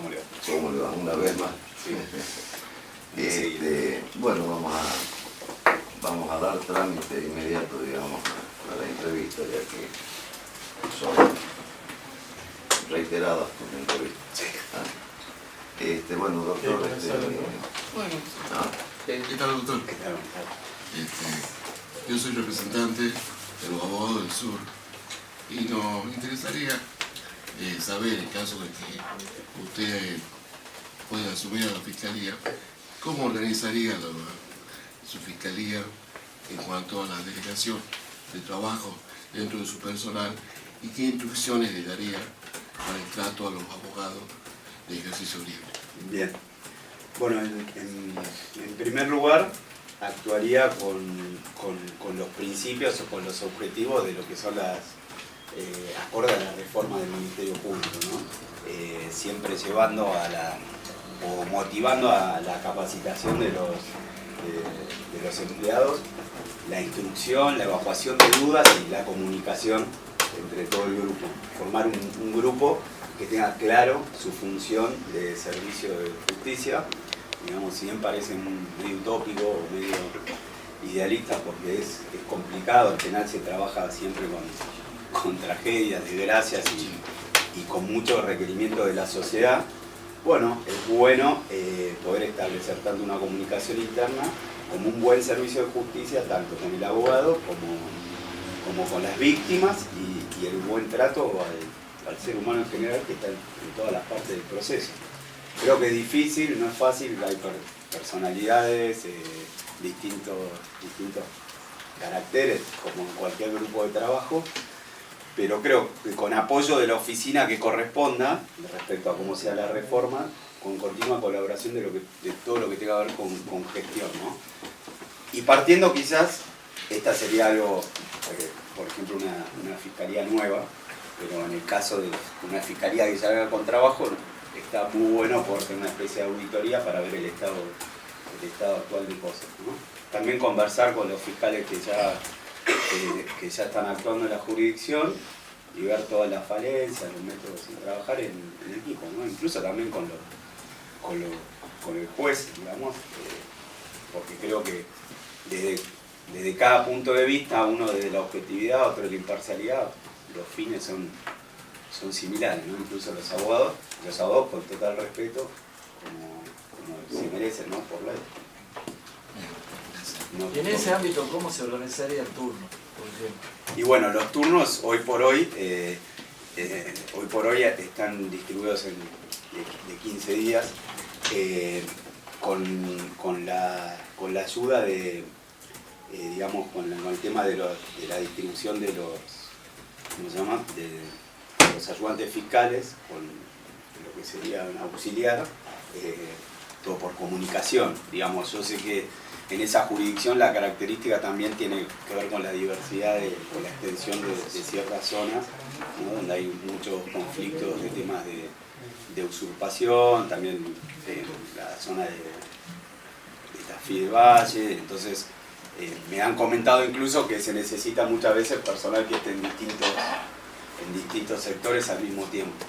¿Cómo le va? ¿Cómo le va? Una vez más. Sí. Bueno, vamos a dar trámite inmediato, digamos, a la entrevista, ya que son reiteradas tus entrevistas. Sí. Bueno, doctor, ¿Qué tal, doctor? ¿Qué tal? Yo soy representante de los abogados del sur y nos interesaría saber, en caso de que usted pueda asumir a la fiscalía, cómo organizaría su fiscalía en cuanto a la delegación de trabajo dentro de su personal y qué instrucciones le daría para el trato a los abogados de ejercicio libre. Bien. Bueno, en primer lugar, actuaría con los principios o con los objetivos de lo que son las acorde a la reforma del Ministerio Público, ¿no? Siempre llevando o motivando a la capacitación de los empleados, la instrucción, la evacuación de dudas y la comunicación entre todo el grupo. Formar un grupo que tenga claro su función de servicio de justicia. Digamos, si bien parece medio utópico o medio idealista, porque es complicado, el penal se trabaja siempre con tragedias, desgracias y con mucho requerimiento de la sociedad. Bueno, es bueno poder establecer tanto una comunicación interna como un buen servicio de justicia, tanto con el abogado como con las víctimas y el buen trato al ser humano en general que está en todas las partes del proceso. Creo que es difícil, no es fácil, hay personalidades, distintos caracteres, como en cualquier grupo de trabajo, pero creo que con apoyo de la oficina que corresponda, respecto a cómo sea la reforma, con continua colaboración de todo lo que tenga que ver con gestión, ¿no? Y partiendo quizás, esta sería algo, por ejemplo, una fiscalía nueva, pero en el caso de una fiscalía que se haga con trabajo, está muy bueno poder tener una especie de auditoría para ver el estado actual de cosas, ¿no? También conversar con los fiscales que ya están actuando en la jurisdicción y ver todas las falencias, los métodos y trabajar en equipo, ¿no? Incluso también con el juez, digamos, porque creo que desde cada punto de vista, uno desde la objetividad, otro de la imparcialidad, los fines son similares, ¿no? Incluso los abogados con total respeto, como se merecen, ¿no? Por ley. Y en ese ámbito, ¿cómo se organizaría el turno, por ejemplo? Y bueno, los turnos hoy por hoy están distribuidos de 15 días con la ayuda de, digamos, con el tema de la distribución de los, ¿cómo se llama?, de los ayudantes fiscales, con lo que sería un auxiliar, todo por comunicación. Digamos, yo sé que en esa jurisdicción la característica también tiene que ver con la diversidad o la extensión de ciertas zonas, ¿no? Donde hay muchos conflictos de temas de usurpación, también la zona de Tafí del Valle. Entonces me han comentado incluso que se necesita muchas veces personal que esté en distintos sectores al mismo tiempo.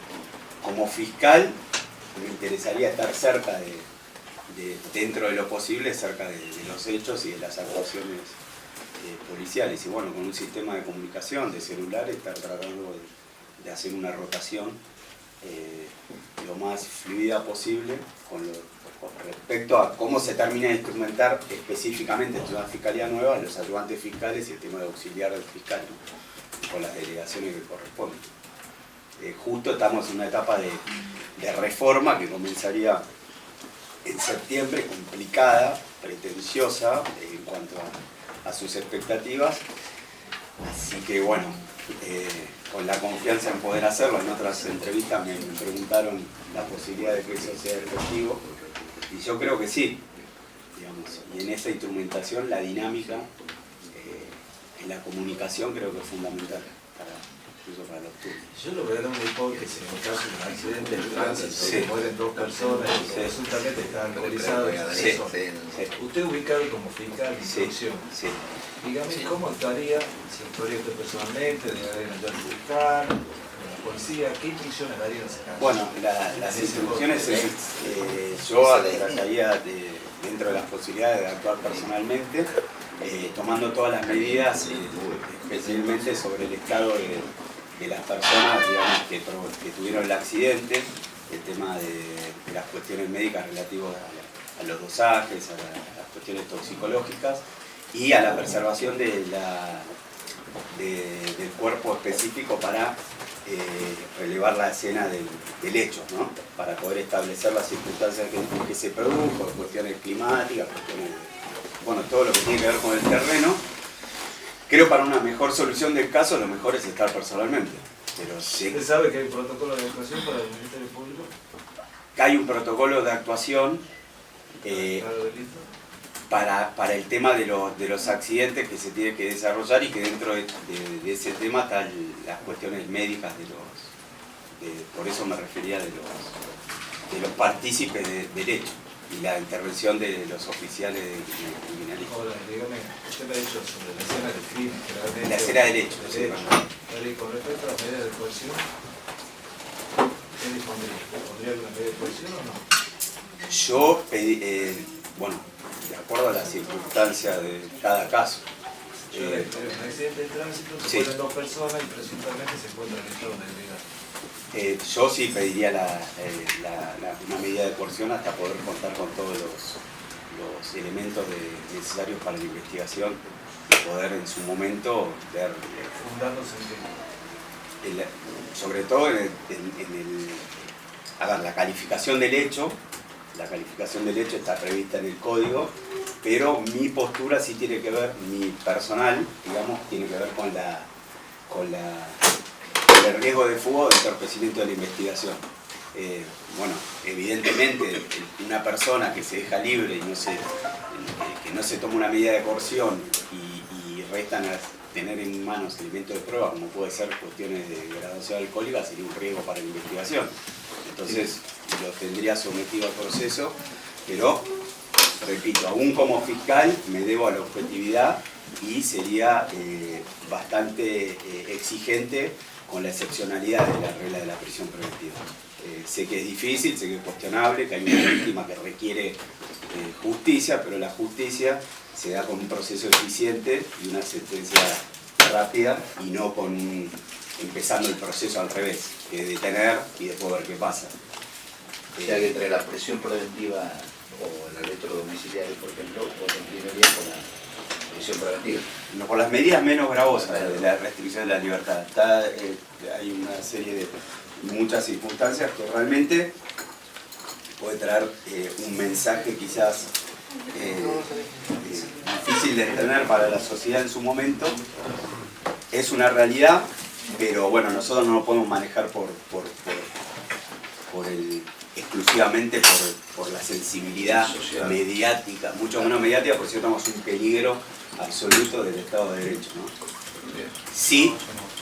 Como fiscal me interesaría estar cerca dentro de lo posible, cerca de los hechos y de las actuaciones policiales. Y bueno, con un sistema de comunicación, de celular, estar tratando de hacer una rotación lo más fluida posible con respecto a cómo se termina de instrumentar específicamente en una fiscalía nueva los ayudantes fiscales y el tema de auxiliar del fiscal, ¿no? Con las delegaciones que corresponden. Justo estamos en una etapa de reforma que comenzaría en septiembre, complicada, pretenciosa en cuanto a sus expectativas, así que bueno, con la confianza en poder hacerlo. En otras entrevistas me preguntaron la posibilidad de que eso sea efectivo y yo creo que sí, digamos, y en esa instrumentación la dinámica en la comunicación creo que es fundamental incluso para los turnos. Yo lo veo en una hipótesis, en el caso de un accidente de tránsito, Sí. que mueren dos personas y absolutamente están alcoholizados. Sí. Usted ubicado como fiscal de instrucción. Sí. Dígame cómo actuaría, si actuaría usted personalmente, debe haber un ayudante fiscal, una policía? ¿Qué instrucciones darían a ese caso? Bueno, las instrucciones es, yo trataría dentro de las posibilidades de actuar personalmente, tomando todas las medidas, especialmente sobre el estado de las personas, digamos, que tuvieron el accidente, el tema de las cuestiones médicas relativas a los dosajes, a las cuestiones toxicológicas y a la preservación del cuerpo específico para relevar la escena del hecho, ¿no? Para poder establecer las circunstancias que se produjo, cuestiones climáticas, cuestiones bueno, todo lo que tiene que ver con el terreno. Creo para una mejor solución del caso lo mejor es estar personalmente. Pero sí, ¿Usted sabe que hay un protocolo de actuación para el Ministerio Público? hay un protocolo de actuación para el tema de los accidentes que se tiene que desarrollar y que dentro de ese tema están las cuestiones médicas por eso me refería de los partícipes del hecho y la intervención de los oficiales criminalistas. Ahora, dígame, usted me ha dicho sobre la escena del crimen, generalmente... La escena del hecho, sí. Y con respecto a las medidas de coerción, ¿qué dispondría? ¿Pondría alguna medida de coerción o no? Yo pedí, bueno, de acuerdo a las circunstancias de cada caso. Un accidente de tránsito, se mueren dos personas y presuntamente se encuentran en estado de ebriedad. Yo sí pediría una medida de coerción hasta poder contar con todos los elementos necesarios para la investigación y poder en su momento ver... ¿Fundándose en qué? Sobre todo la calificación del hecho. La calificación del hecho está prevista en el código, pero mi postura sí tiene que ver, mi personal, digamos, tiene que ver con el riesgo de fuga o de entorpecimiento de la investigación. Bueno, evidentemente, una persona que se deja libre y que no se toma una medida de coerción y restan a tener en manos elementos de prueba, como puede ser cuestiones de graduación alcohólica, sería un riesgo para la investigación. Entonces, lo tendría sometido al proceso, pero, repito, aún como fiscal me debo a la objetividad y sería bastante exigente con la excepcionalidad de la regla de la prisión preventiva. Sé que es difícil, sé que es cuestionable, que hay una víctima que requiere justicia, pero la justicia se da con un proceso eficiente y una sentencia rápida y no empezando el proceso al revés, que es detener y después ver qué pasa. O sea que entre la prisión preventiva o el arresto domiciliario, por ejemplo, vos inclinarías con la prisión preventiva. No, por las medidas menos gravosas de la restricción de la libertad. Hay una serie de muchas circunstancias que realmente puede traer un mensaje quizás difícil de entender para la sociedad en su momento. Es una realidad, pero bueno, nosotros no lo podemos manejar exclusivamente por la sensibilidad social, mediática, mucho menos mediática, porque si estamos un peligro absoluto del Estado de Derecho, ¿no? Sí,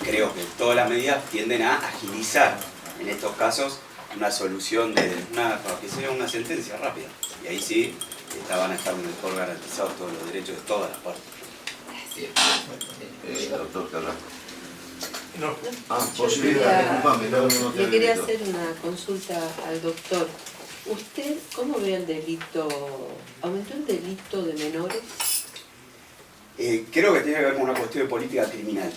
creo que todas las medidas tienden a agilizar, en estos casos, una solución que sea una sentencia rápida. Y ahí sí van a estar mejor garantizados todos los derechos de todas las partes. Doctor Carrasco. No. Yo quería hacer una consulta al doctor. ¿Usted cómo ve el delito? ¿Aumentó el delito de menores? Creo que tiene que ver con una cuestión de política criminal.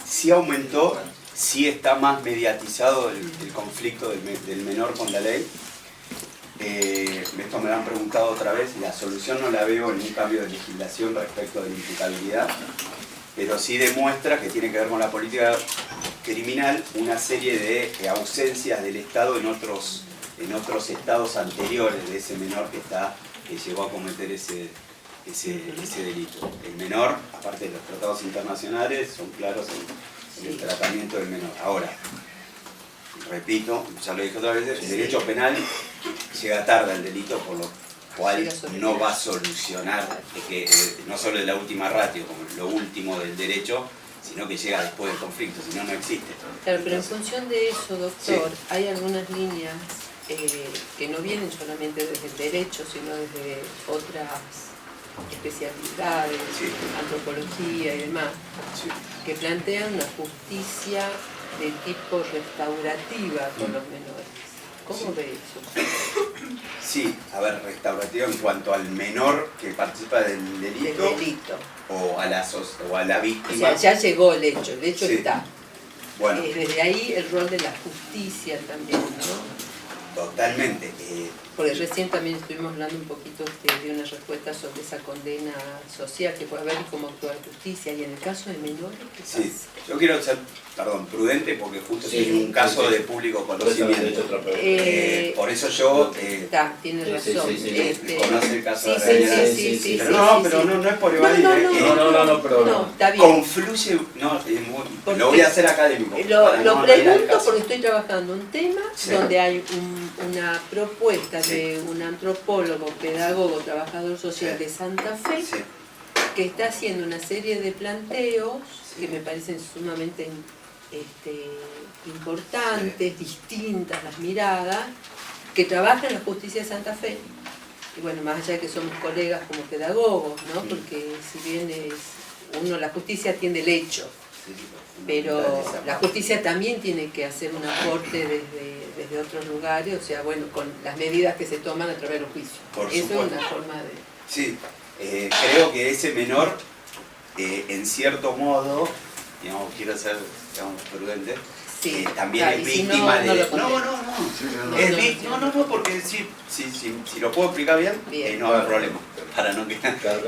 Sí aumentó, sí está más mediatizado el conflicto del menor con la ley. Esto me lo han preguntado otra vez, la solución no la veo en un cambio de legislación respecto de la imputabilidad, pero sí demuestra que tiene que ver con la política criminal una serie de ausencias del Estado en otros estados anteriores de ese menor que llegó a cometer ese delito. El menor, aparte de los tratados internacionales, son claros en el tratamiento del menor. Ahora, repito, ya lo dije otra vez, el derecho penal llega tarde al delito, por lo cual no va a solucionar no solo la última ratio, como lo último del derecho, sino que llega después del conflicto, si no, no existe. Claro, pero en función de eso, doctor, sí, hay algunas líneas que no vienen solamente desde el derecho, sino desde otras especialidades, sí, antropología y demás, sí, que plantean una justicia de tipo restaurativa con los menores. ¿Cómo ve eso? Sí, a ver, restaurativa en cuanto al menor que participa del delito, Del delito. o a la O víctima. sea, ya llegó el hecho Sí. está. Bueno, Desde ahí el rol de la justicia también, ¿no? totalmente. Porque recién también estuvimos hablando un poquito de una respuesta sobre esa condena social que puede haber y cómo actúa la justicia. Y en el caso de menores, ¿qué pasa? Sí, yo quiero ser, prudente porque justo Sí, tiene un caso sí. de público Por eso había hecho conocimiento. otra pregunta. Por eso yo Tiene Sí, sí, razón. sí, sí. conoce el caso Sí, de sí, Daniela. sí, Pero no, pero no es por evadir. No, pero No, está bien. Confluye, Porque lo voy a hacer académico. Lo para no ir al pregunto caso. porque estoy trabajando un tema Sí. donde hay una propuesta Sí. de un antropólogo, pedagogo, trabajador social Sí. de Santa Fe Sí, que está haciendo una serie de planteos Sí. que me parecen sumamente importantes, distintas las miradas, que trabaja en la justicia de Santa Fe. Y bueno, más allá de que somos colegas como pedagogos, ¿no? Porque si bien la justicia atiende el hecho, sí, pero esa la parte. justicia también tiene que hacer un aporte desde otros lugares, o sea, bueno, con las medidas que se toman a través de los juicios. Por Eso supuesto. es una forma de... Sí, creo que ese menor, en cierto modo, digamos, quiero ser prudente, Sí, también claro, es y si víctima no de... lo condeno. No, porque si lo puedo explicar bien, Bien. no hay problema, para no quedar. Claro.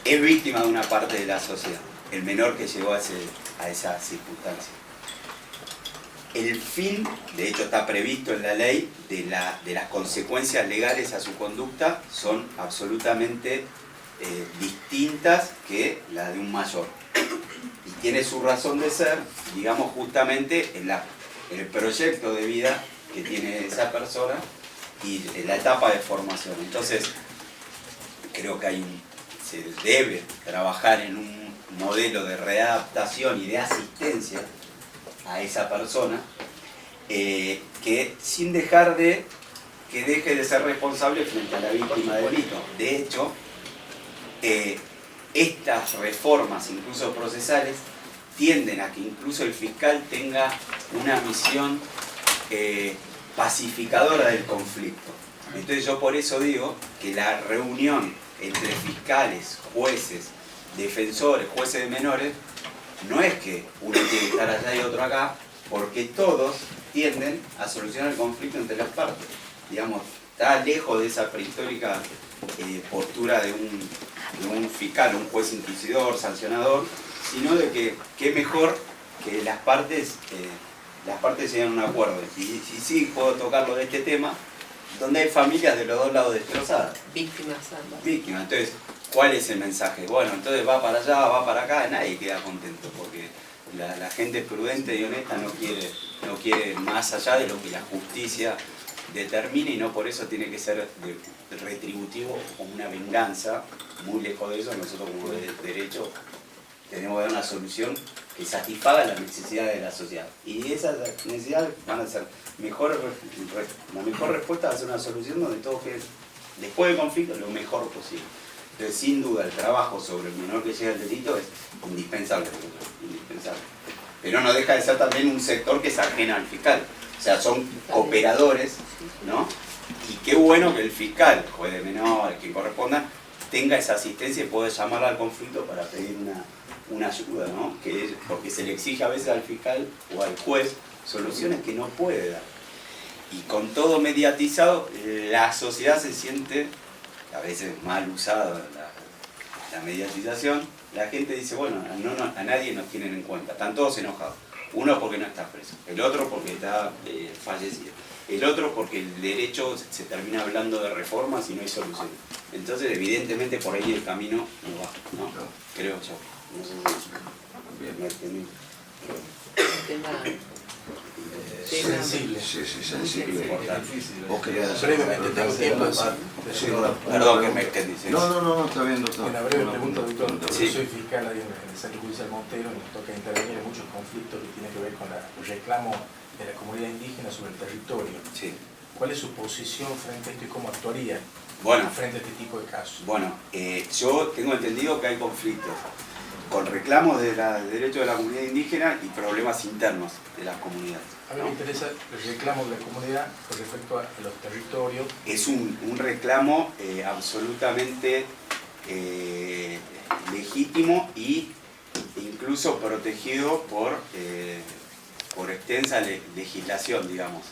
Es víctima de una parte de la sociedad, el menor que llegó a esa circunstancia. El fin, de hecho está previsto en la ley, de las consecuencias legales a su conducta son absolutamente distintas que las de un mayor. Y tiene su razón de ser, digamos, justamente en el proyecto de vida que tiene esa persona y en la etapa de formación. Entonces, creo que se debe trabajar en un modelo de readaptación y de asistencia a esa persona, que sin dejar que deje de ser responsable frente a la víctima del delito. De hecho, estas reformas, incluso procesales, tienden a que incluso el fiscal tenga una misión pacificadora del conflicto. Entonces yo por eso digo que la reunión entre fiscales, jueces, defensores, jueces de menores, no es que uno tiene que estar allá y otro acá, porque todos tienden a solucionar el conflicto entre las partes. Digamos, está lejos de esa prehistórica postura de un fiscal, un juez inquisidor, sancionador, sino de que qué mejor que las partes lleguen a un acuerdo. Y sí puedo tocarlo de este tema, donde hay familias de los dos lados destrozadas. Víctimas ambas. Víctimas. Entonces, ¿cuál es el mensaje? Bueno, entonces va para allá, va para acá, nadie queda contento, porque la gente prudente y honesta no quiere más allá de lo que la justicia determine, y no por eso tiene que ser retributivo o una venganza. Muy lejos de eso, nosotros como derecho tenemos que dar una solución que satisfaga las necesidades de la sociedad. Y esas necesidades van a ser la mejor respuesta va a ser una solución donde todo quede, después del conflicto, lo mejor posible. Entonces, sin duda, el trabajo sobre el menor que llega al delito es indispensable. Pero no deja de ser también un sector que es ajeno al fiscal. O sea, son operadores, ¿no? Y qué bueno que el fiscal, juez de menor, quien corresponda, tenga esa asistencia y pueda llamar al conflicto para pedir una ayuda, ¿no? Porque se le exige a veces al fiscal o al juez soluciones que no puede dar. Y con todo mediatizado, la sociedad se siente, a veces mal usada la mediatización, la gente dice, bueno, a nadie nos tienen en cuenta, están todos enojados. Uno porque no está preso, el otro porque está fallecido, el otro porque el derecho se termina hablando de reformas y no hay solución. Entonces, evidentemente, por ahí el camino no va, ¿no? Creo yo. No sé si me entendí. Sensible. Sí, sensible. Difícil. Vos querías Brevemente, tengo tiempo. Perdón que me extendí. ¿Sí? No, está bien, doctor. Una breve pregunta, doctor. Sí. Yo soy fiscal ahí en el Centro Judicial Montero, nos toca intervenir en muchos conflictos que tienen que ver con el reclamo de la comunidad indígena sobre el territorio. Sí. ¿Cuál es su posición frente a esto y cómo actuaría Bueno, frente a este tipo de casos? yo tengo entendido que hay conflictos con reclamos de derechos de la comunidad indígena y problemas internos de las comunidades. A mí me interesa el reclamo de la comunidad con respecto a los territorios. Es un reclamo absolutamente legítimo y incluso protegido por extensa legislación, digamos.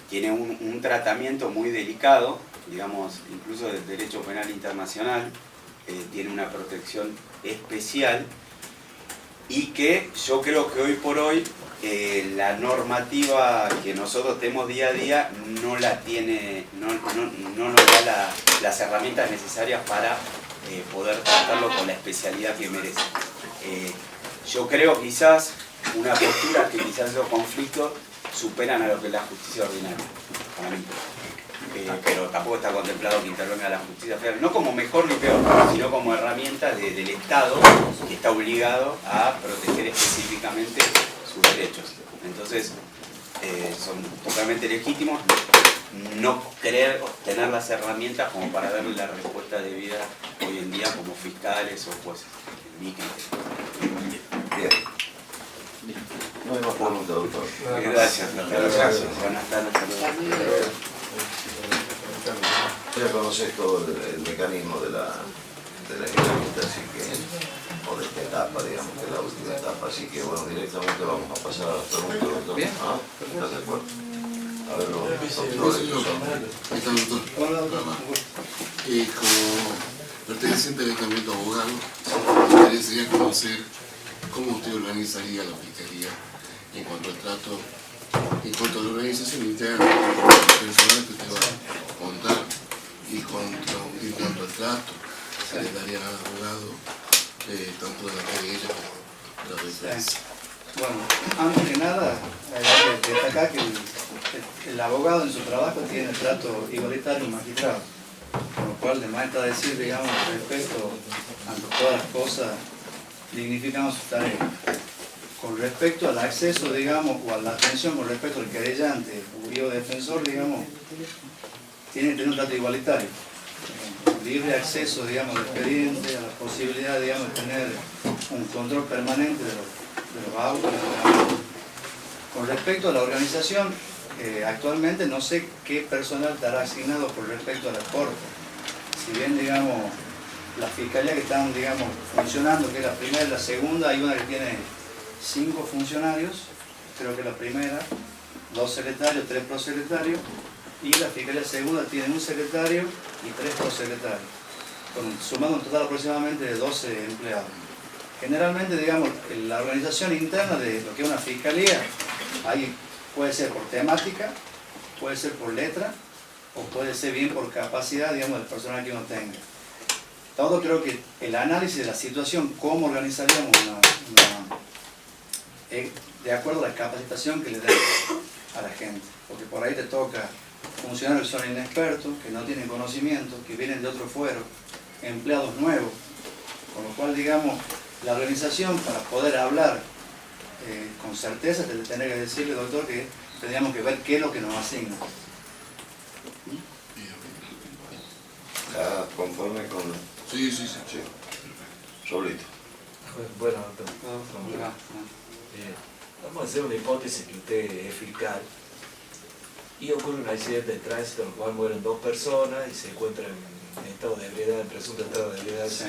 Tiene un tratamiento muy delicado, digamos, incluso del derecho penal internacional, tiene una protección especial y que yo creo que hoy por hoy la normativa que nosotros tenemos día a día no la tiene, no nos da las herramientas necesarias para poder tratarlo con la especialidad que merece. Yo creo quizás una postura que quizás esos conflictos superan a lo que es la justicia ordinaria, para mí. Pero tampoco está contemplado que intervenga la justicia federal, no como mejor ni peor, sino como herramienta del Estado que está obligado a proteger específicamente sus derechos. Entonces, son totalmente legítimos, no creer tener las herramientas como para darle la respuesta debida hoy en día como fiscales o jueces. Mi criterio. Bien. No hay más preguntas, doctor. Gracias. Buenas tardes. Ya conoces todo el mecanismo de la entrevista, así que, o de esta etapa, digamos, que es la última etapa, así que bueno, directamente vamos a pasar a las preguntas, doctor. Bien. ¿Ah? ¿Estás de acuerdo? A ver, los Está doctor. Como perteneciente al estamento abogado, me interesaría conocer cómo usted organizaría la fiscalía en cuanto al trato, en cuanto a la organización interna, el personal que usted va a contar y en cuanto al trato que le daría al abogado, tanto de la querella como de la defensa. Bueno, antes que nada, hay que destacar que el abogado en su trabajo tiene trato igualitario al magistrado, con lo cual de más está decir, digamos, respecto ante todas las cosas, dignificamos su tarea. Con respecto al acceso, digamos, o a la atención con respecto al querellante o defensor, digamos, tiene que tener un trato igualitario. Libre acceso, digamos, al expediente, a la posibilidad, digamos, de tener un control permanente de los autos. Con respecto a la organización, actualmente no sé qué personal estará asignado con respecto a la corte. Si bien, digamos, la fiscalía que están, digamos, funcionando, que es la primera y la segunda, hay una que tiene 5 funcionarios, creo que la primera, 2 secretarios, 3 prosecretarios, y la fiscalía segunda tiene 1 secretario y 3 prosecretarios, sumando un total aproximadamente de 12 empleados. Generalmente, digamos, la organización interna de lo que es una fiscalía, ahí puede ser por temática, puede ser por letra, o puede ser bien por capacidad, digamos, del personal que uno tenga. Todo creo que el análisis de la situación, cómo organizaríamos de acuerdo a la capacitación que le den a la gente, porque por ahí te toca funcionarios que son inexpertos, que no tienen conocimiento, que vienen de otro fuero, empleados nuevos, con lo cual, digamos, la organización para poder hablar con certeza, te tendría que decirle, doctor, que tendríamos que ver qué es lo que nos asigna. ¿Está conforme con...? Sí. Solito. Bueno, doctor, vamos a hacer una hipótesis que usted es fiscal y ocurre un accidente de tránsito en el cual mueren 2 personas y se encuentran en estado de ebriedad, en presunto estado de ebriedad esas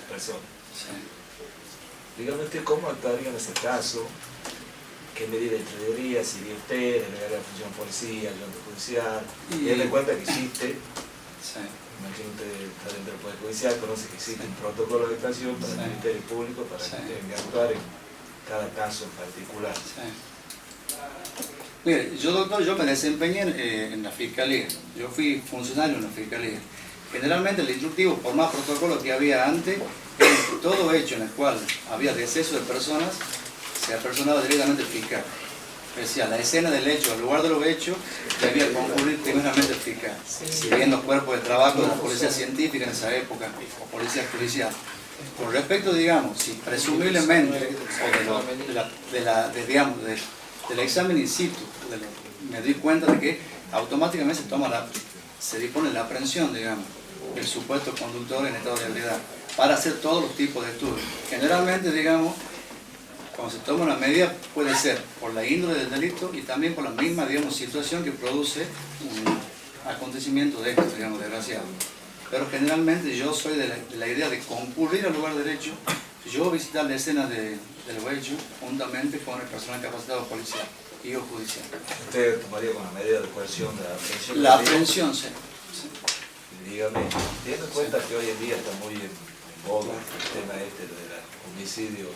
personas. Sí. Dígame usted cómo actuaría en ese caso, qué medida introduciría, si de usted, delegaría la función policial, el orden judicial, y den en cuenta que existe. Sí. Imagino usted está dentro del Poder Judicial, conoce que existe un protocolo de actuación para el Ministerio Público para que tenga que actuar en cada caso en particular. Sí. Mire, yo, doctor, yo me desempeñé en la Fiscalía. Yo fui funcionario en la Fiscalía. Generalmente el instructivo, por más protocolo que había antes, era todo hecho en el cual había deceso de personas, se apersonaba directamente el fiscal. Decía, la escena del hecho, al lugar de los hechos, debía concurrir primeramente el fiscal. Si bien los cuerpos de trabajo de la policía científica en esa época, o policía judicial. Con respecto, digamos, si presumiblemente, o del examen in situ, me di cuenta de que automáticamente se dispone la aprehensión, digamos, el supuesto conductor en estado de ebriedad, para hacer todos los tipos de estudios. Generalmente, digamos, cuando se toma una medida puede ser por la índole del delito y también por la misma, digamos, situación que produce un acontecimiento de esto, digamos, desgraciado. Pero generalmente yo soy de la idea de concurrir al lugar del hecho, yo visitar la escena del hecho juntamente con el personal capacitado policial y o judicial. ¿Usted tomaría con la medida de coerción de la aprehensión? La aprehensión, sí. Dígame, teniendo en cuenta que hoy en día está muy en boga el tema este de los homicidios,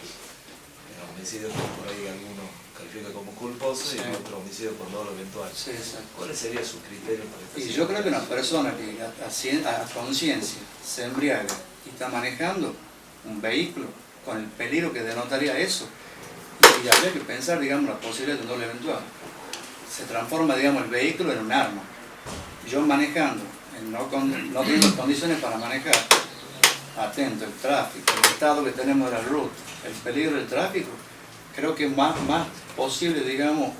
que por ahí algunos califican como culposos y otros homicidios por dolo eventual. Sí, exacto. ¿Cuál sería su criterio para Y este yo creo que una persona que a conciencia se embriaga y está manejando un vehículo con el peligro que denotaría eso, y habría que pensar, digamos, la posibilidad de un doble eventual. Se transforma, digamos, el vehículo en un arma. Yo manejando, no teniendo condiciones para manejar, atento, el tráfico, el estado que tenemos de la ruta, el peligro del tráfico, creo que más posible, digamos,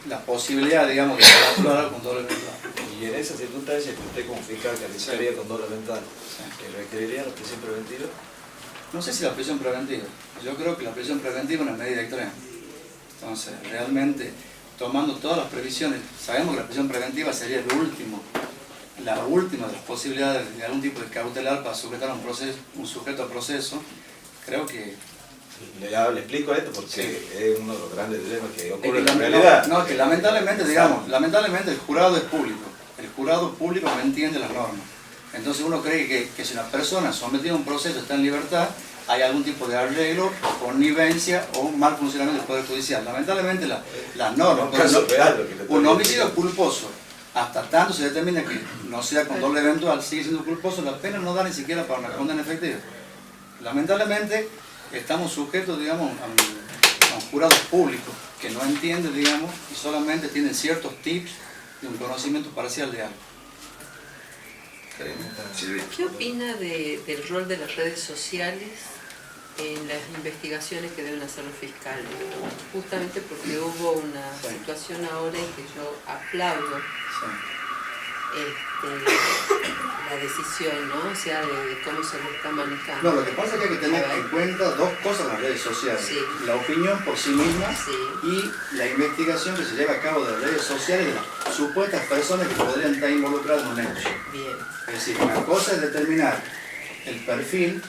la posibilidad, digamos, de actuar algo con doble eventual. Y en esa circunstancia que usted como fiscal calificaría con doble eventual, ¿que requeriría la prisión preventiva? No sé si la prisión preventiva. Yo creo que la prisión preventiva es una medida extrema. Entonces, realmente, tomando todas las previsiones, sabemos que la prisión preventiva sería la última de las posibilidades de algún tipo de cautelar para sujetar a un sujeto a proceso. Creo que... Le explico esto porque sí, es uno de los grandes dilemas que ocurre en la la realidad. No, que lamentablemente, digamos, lamentablemente el jurado es público. El jurado público no entiende las normas. Entonces uno cree que si una persona sometida a un proceso está en libertad, hay algún tipo de arreglo, connivencia o un mal funcionamiento del Poder Judicial. Lamentablemente las normas, un homicidio culposo, hasta tanto se determina que no sea con doble eventual, sigue siendo culposo, la pena no da ni siquiera para una condena efectiva. Lamentablemente estamos sujetos, digamos, a un jurado público que no entiende, digamos, y solamente tienen ciertos tips de un conocimiento parcial de algo. ¿Qué opina del rol de las redes sociales en las investigaciones que deben hacer los fiscales? Justamente porque hubo una situación ahora en que yo aplaudo la decisión, ¿no? O sea, de cómo se lo está manejando. No, lo que pasa es que hay que tener en cuenta dos cosas en las redes sociales. Sí. La opinión por sí misma, sí, y la investigación que se lleva a cabo de las redes sociales de las supuestas personas que podrían estar involucradas en un hecho. Bien. Es decir, una cosa es determinar el perfil,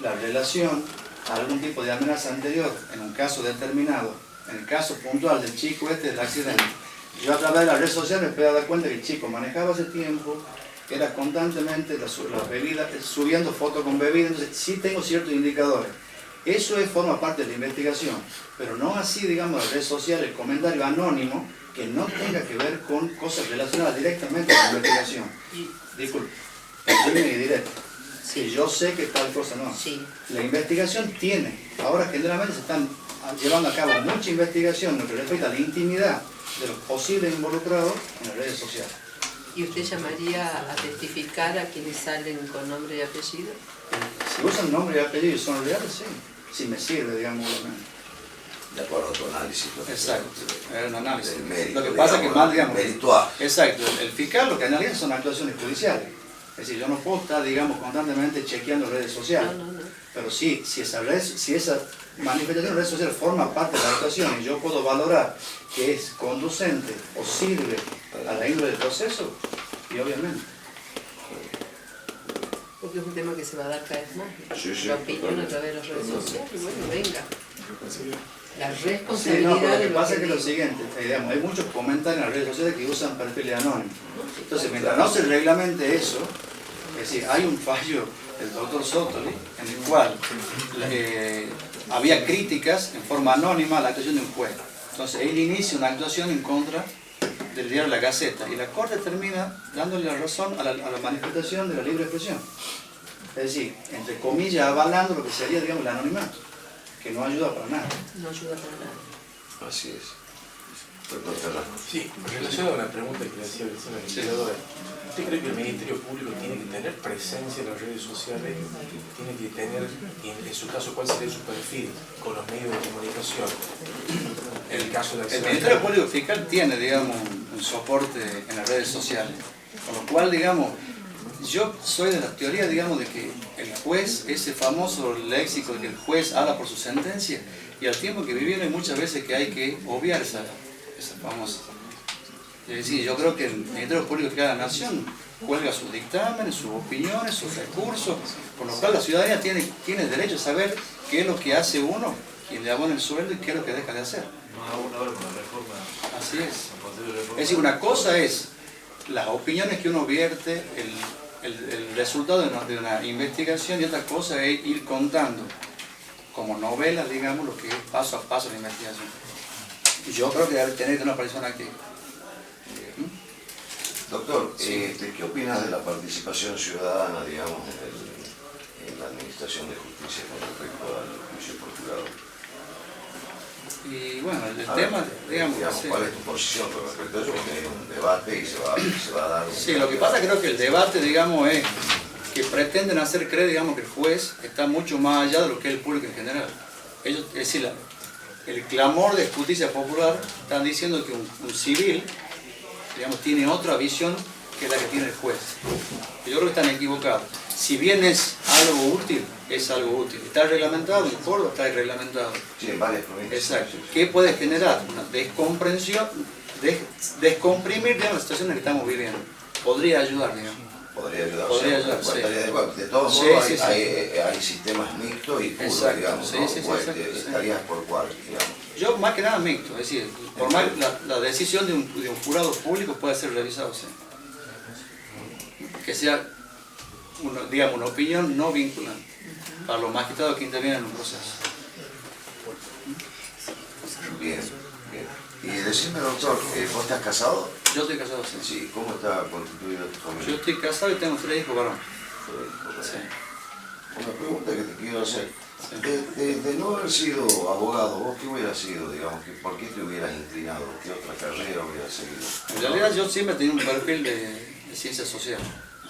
la relación, algún tipo de amenaza anterior en un caso determinado. En el caso puntual del chico del accidente, yo a través de las redes sociales me puedo dar cuenta que el chico manejaba hace tiempo, que era constantemente la bebida, subiendo fotos con bebida, entonces sí tengo ciertos indicadores. Eso forma parte de la investigación, pero no así, digamos, las redes sociales, el comentario anónimo que no tenga que ver con cosas relacionadas directamente con la investigación. Disculpe, línea y directo. Sí, yo sé que tal cosa no. Sí. La investigación tiene, ahora generalmente se están llevando a cabo mucha investigación en lo que respecta a la intimidad de los posibles involucrados en las redes sociales. ¿Y usted llamaría a testificar a quienes salen con nombre y apellido? Si usan nombre y apellido y son reales, sí. Sí me sirve, digamos. De acuerdo a tu análisis. Exacto, era un análisis. Mérito, Lo que pasa es que más, digamos... Meritual. Exacto, el fiscal lo que analiza son actuaciones judiciales. Es decir, yo no puedo estar, digamos, constantemente chequeando redes sociales. No. Pero sí, si esa manifestación en redes sociales forma parte de la actuación y yo puedo valorar que es conducente o sirve a la índole del proceso, y obviamente. Porque es un tema que se va a dar cada vez más, ¿no? Sí, La opinión a través de las redes sociales, bueno, venga. La responsabilidad Sí, no, pero lo que de pasa es que es lo digo. siguiente, digamos, hay muchos comentarios en las redes sociales que usan perfiles anónimos. Entonces, mientras no se reglamente eso, es decir, hay un fallo del doctor Sotoli en el cual había críticas en forma anónima a la actuación de un juez. Entonces, él inicia una actuación en contra del diario La Gaceta y la Corte termina dándole la razón a la manifestación de la libre expresión. Es decir, entre comillas, avalando lo que sería, digamos, el anonimato, que no ayuda para nada. No ayuda para nada. Así es. Doctor Ferrari. Sí, relacionado a una pregunta que le hacía recién al legislador, ¿usted cree que el Ministerio Público tiene que tener presencia en las redes sociales? ¿Tiene que tener, en su caso, cuál sería su perfil con los medios de comunicación? En el caso de El Ministerio Público Fiscal tiene, digamos, un soporte en las redes sociales, con lo cual, digamos, Yo soy de la teoría, digamos, de que el juez, ese famoso léxico de que el juez habla por su sentencia, y al tiempo que vivieron hay muchas veces que hay que obviar esa famosa. Es decir, yo creo que el Ministerio Público de cada nación cuelga sus dictámenes, sus opiniones, sus recursos, por lo cual la ciudadanía tiene derecho a saber qué es lo que hace uno, quien le abona el sueldo y qué es lo que deja de hacer. No hago una hora con la reforma. Así es. con posible reforma. Es decir, una cosa es las opiniones que uno vierte, el resultado de una investigación, y otra cosa es ir contando como novela, digamos, lo que es paso a paso la investigación. Yo creo que debe tener una persona que... Doctor, ¿qué opinas de la participación ciudadana, digamos, en la administración de justicia con respecto al juicio por jurado? Y bueno, el tema, digamos... Sí. ¿Cuál es tu posición con respecto a eso? Porque hay un debate y se va a dar... Sí, lo que pasa creo que el debate, digamos, es que pretenden hacer creer, digamos, que el juez está mucho más allá de lo que es el público en general. Ellos, es decir, el clamor de justicia popular están diciendo que un civil, digamos, tiene otra visión que la que tiene el juez. Yo creo que están equivocados. Si bien es algo útil, es algo útil. Está reglamentado, en Córdoba está reglamentado. Sí, en varias provincias. Exacto. ¿Qué puede generar? Una descomprensión, descomprimir, digamos, la situación en que estamos viviendo. Podría ayudar, digamos. Podría ayudar. Podría ayudar, sí. De todos Sí, modos, sí, sí. Hay sistemas mixtos y puros, Exacto. digamos, Sí, ¿no? sí, sí, Pues, exacto, sí. estarías por cuál, digamos. Yo más que nada mixto, es decir, por más la decisión de un jurado público puede ser revisado, sí. Que sea, digamos, una opinión no vinculante para los magistrados que intervienen en un proceso. Bien, bien. Y decime, doctor, ¿vos estás casado? Yo estoy casado, sí. Sí, ¿cómo está constituida tu familia? Yo estoy casado y tengo 3 hijos varones. Sí. Una pregunta que te quiero hacer. Sí. De no haber sido abogado, ¿vos qué hubieras sido, digamos? ¿Por qué te hubieras inclinado? ¿Qué otra carrera hubieras seguido? En realidad yo siempre he tenido un perfil de ciencia social.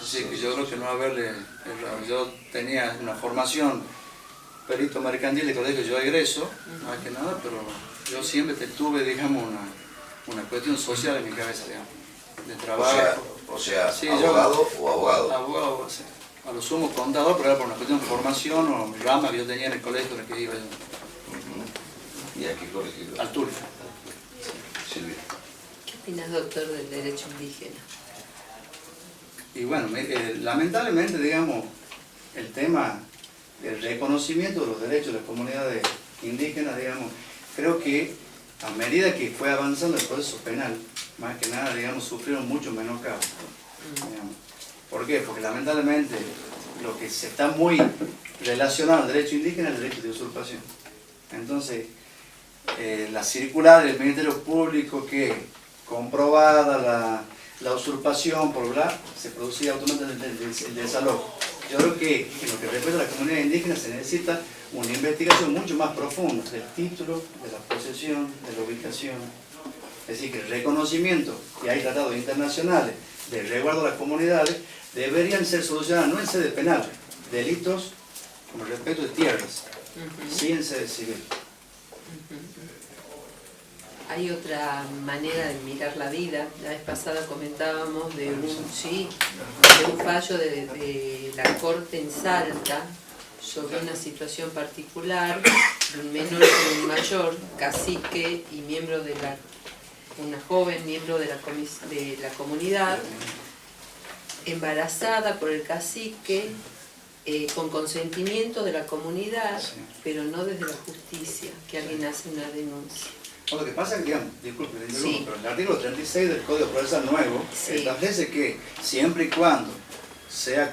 Así que yo creo que no haberle errado. Yo tenía una formación perito mercantil de colegio, yo egreso, más que nada, pero yo siempre tuve, digamos, una cuestión social en mi cabeza, digamos, de trabajo. O sea, Sí, abogado o abogado. Abogado, sí. A lo sumo contador, pero era por una cuestión de formación o rama que yo tenía en el colegio en el que iba yo. ¿Y a qué colegio? Al Turia. Silvia. ¿Qué opinas, doctor, del derecho indígena? Y bueno, lamentablemente, digamos, el tema del reconocimiento de los derechos de las comunidades indígenas, digamos, creo que a medida que fue avanzando el proceso penal, más que nada, digamos, sufrieron mucho menoscabo. ¿Por qué? Porque lamentablemente lo que se está muy relacionado al derecho indígena es el derecho de usurpación. Entonces, la circular del Ministerio Público que comprobada la usurpación por bla, se producía automáticamente el desalojo. Yo creo que en lo que respecta a la comunidad indígena se necesita una investigación mucho más profunda del título, de la posesión, de la ubicación. Es decir, que el reconocimiento que hay tratados internacionales de resguardo de las comunidades deberían ser solucionados no en sede penal, delitos como el respeto de tierras, sí en sede civil. Hay otra manera de mirar la vida. La vez pasada comentábamos de un fallo de la Corte en Salta sobre una situación particular de un menor y un mayor, cacique y miembro de una joven miembro de la comunidad, embarazada por el cacique, con consentimiento de la comunidad, pero no desde la justicia, que alguien hace una denuncia. Lo que pasa es que, digamos, disculpe, Sí. pero el artículo 36 del Código Procesal Nuevo Sí. establece que siempre y cuando sea,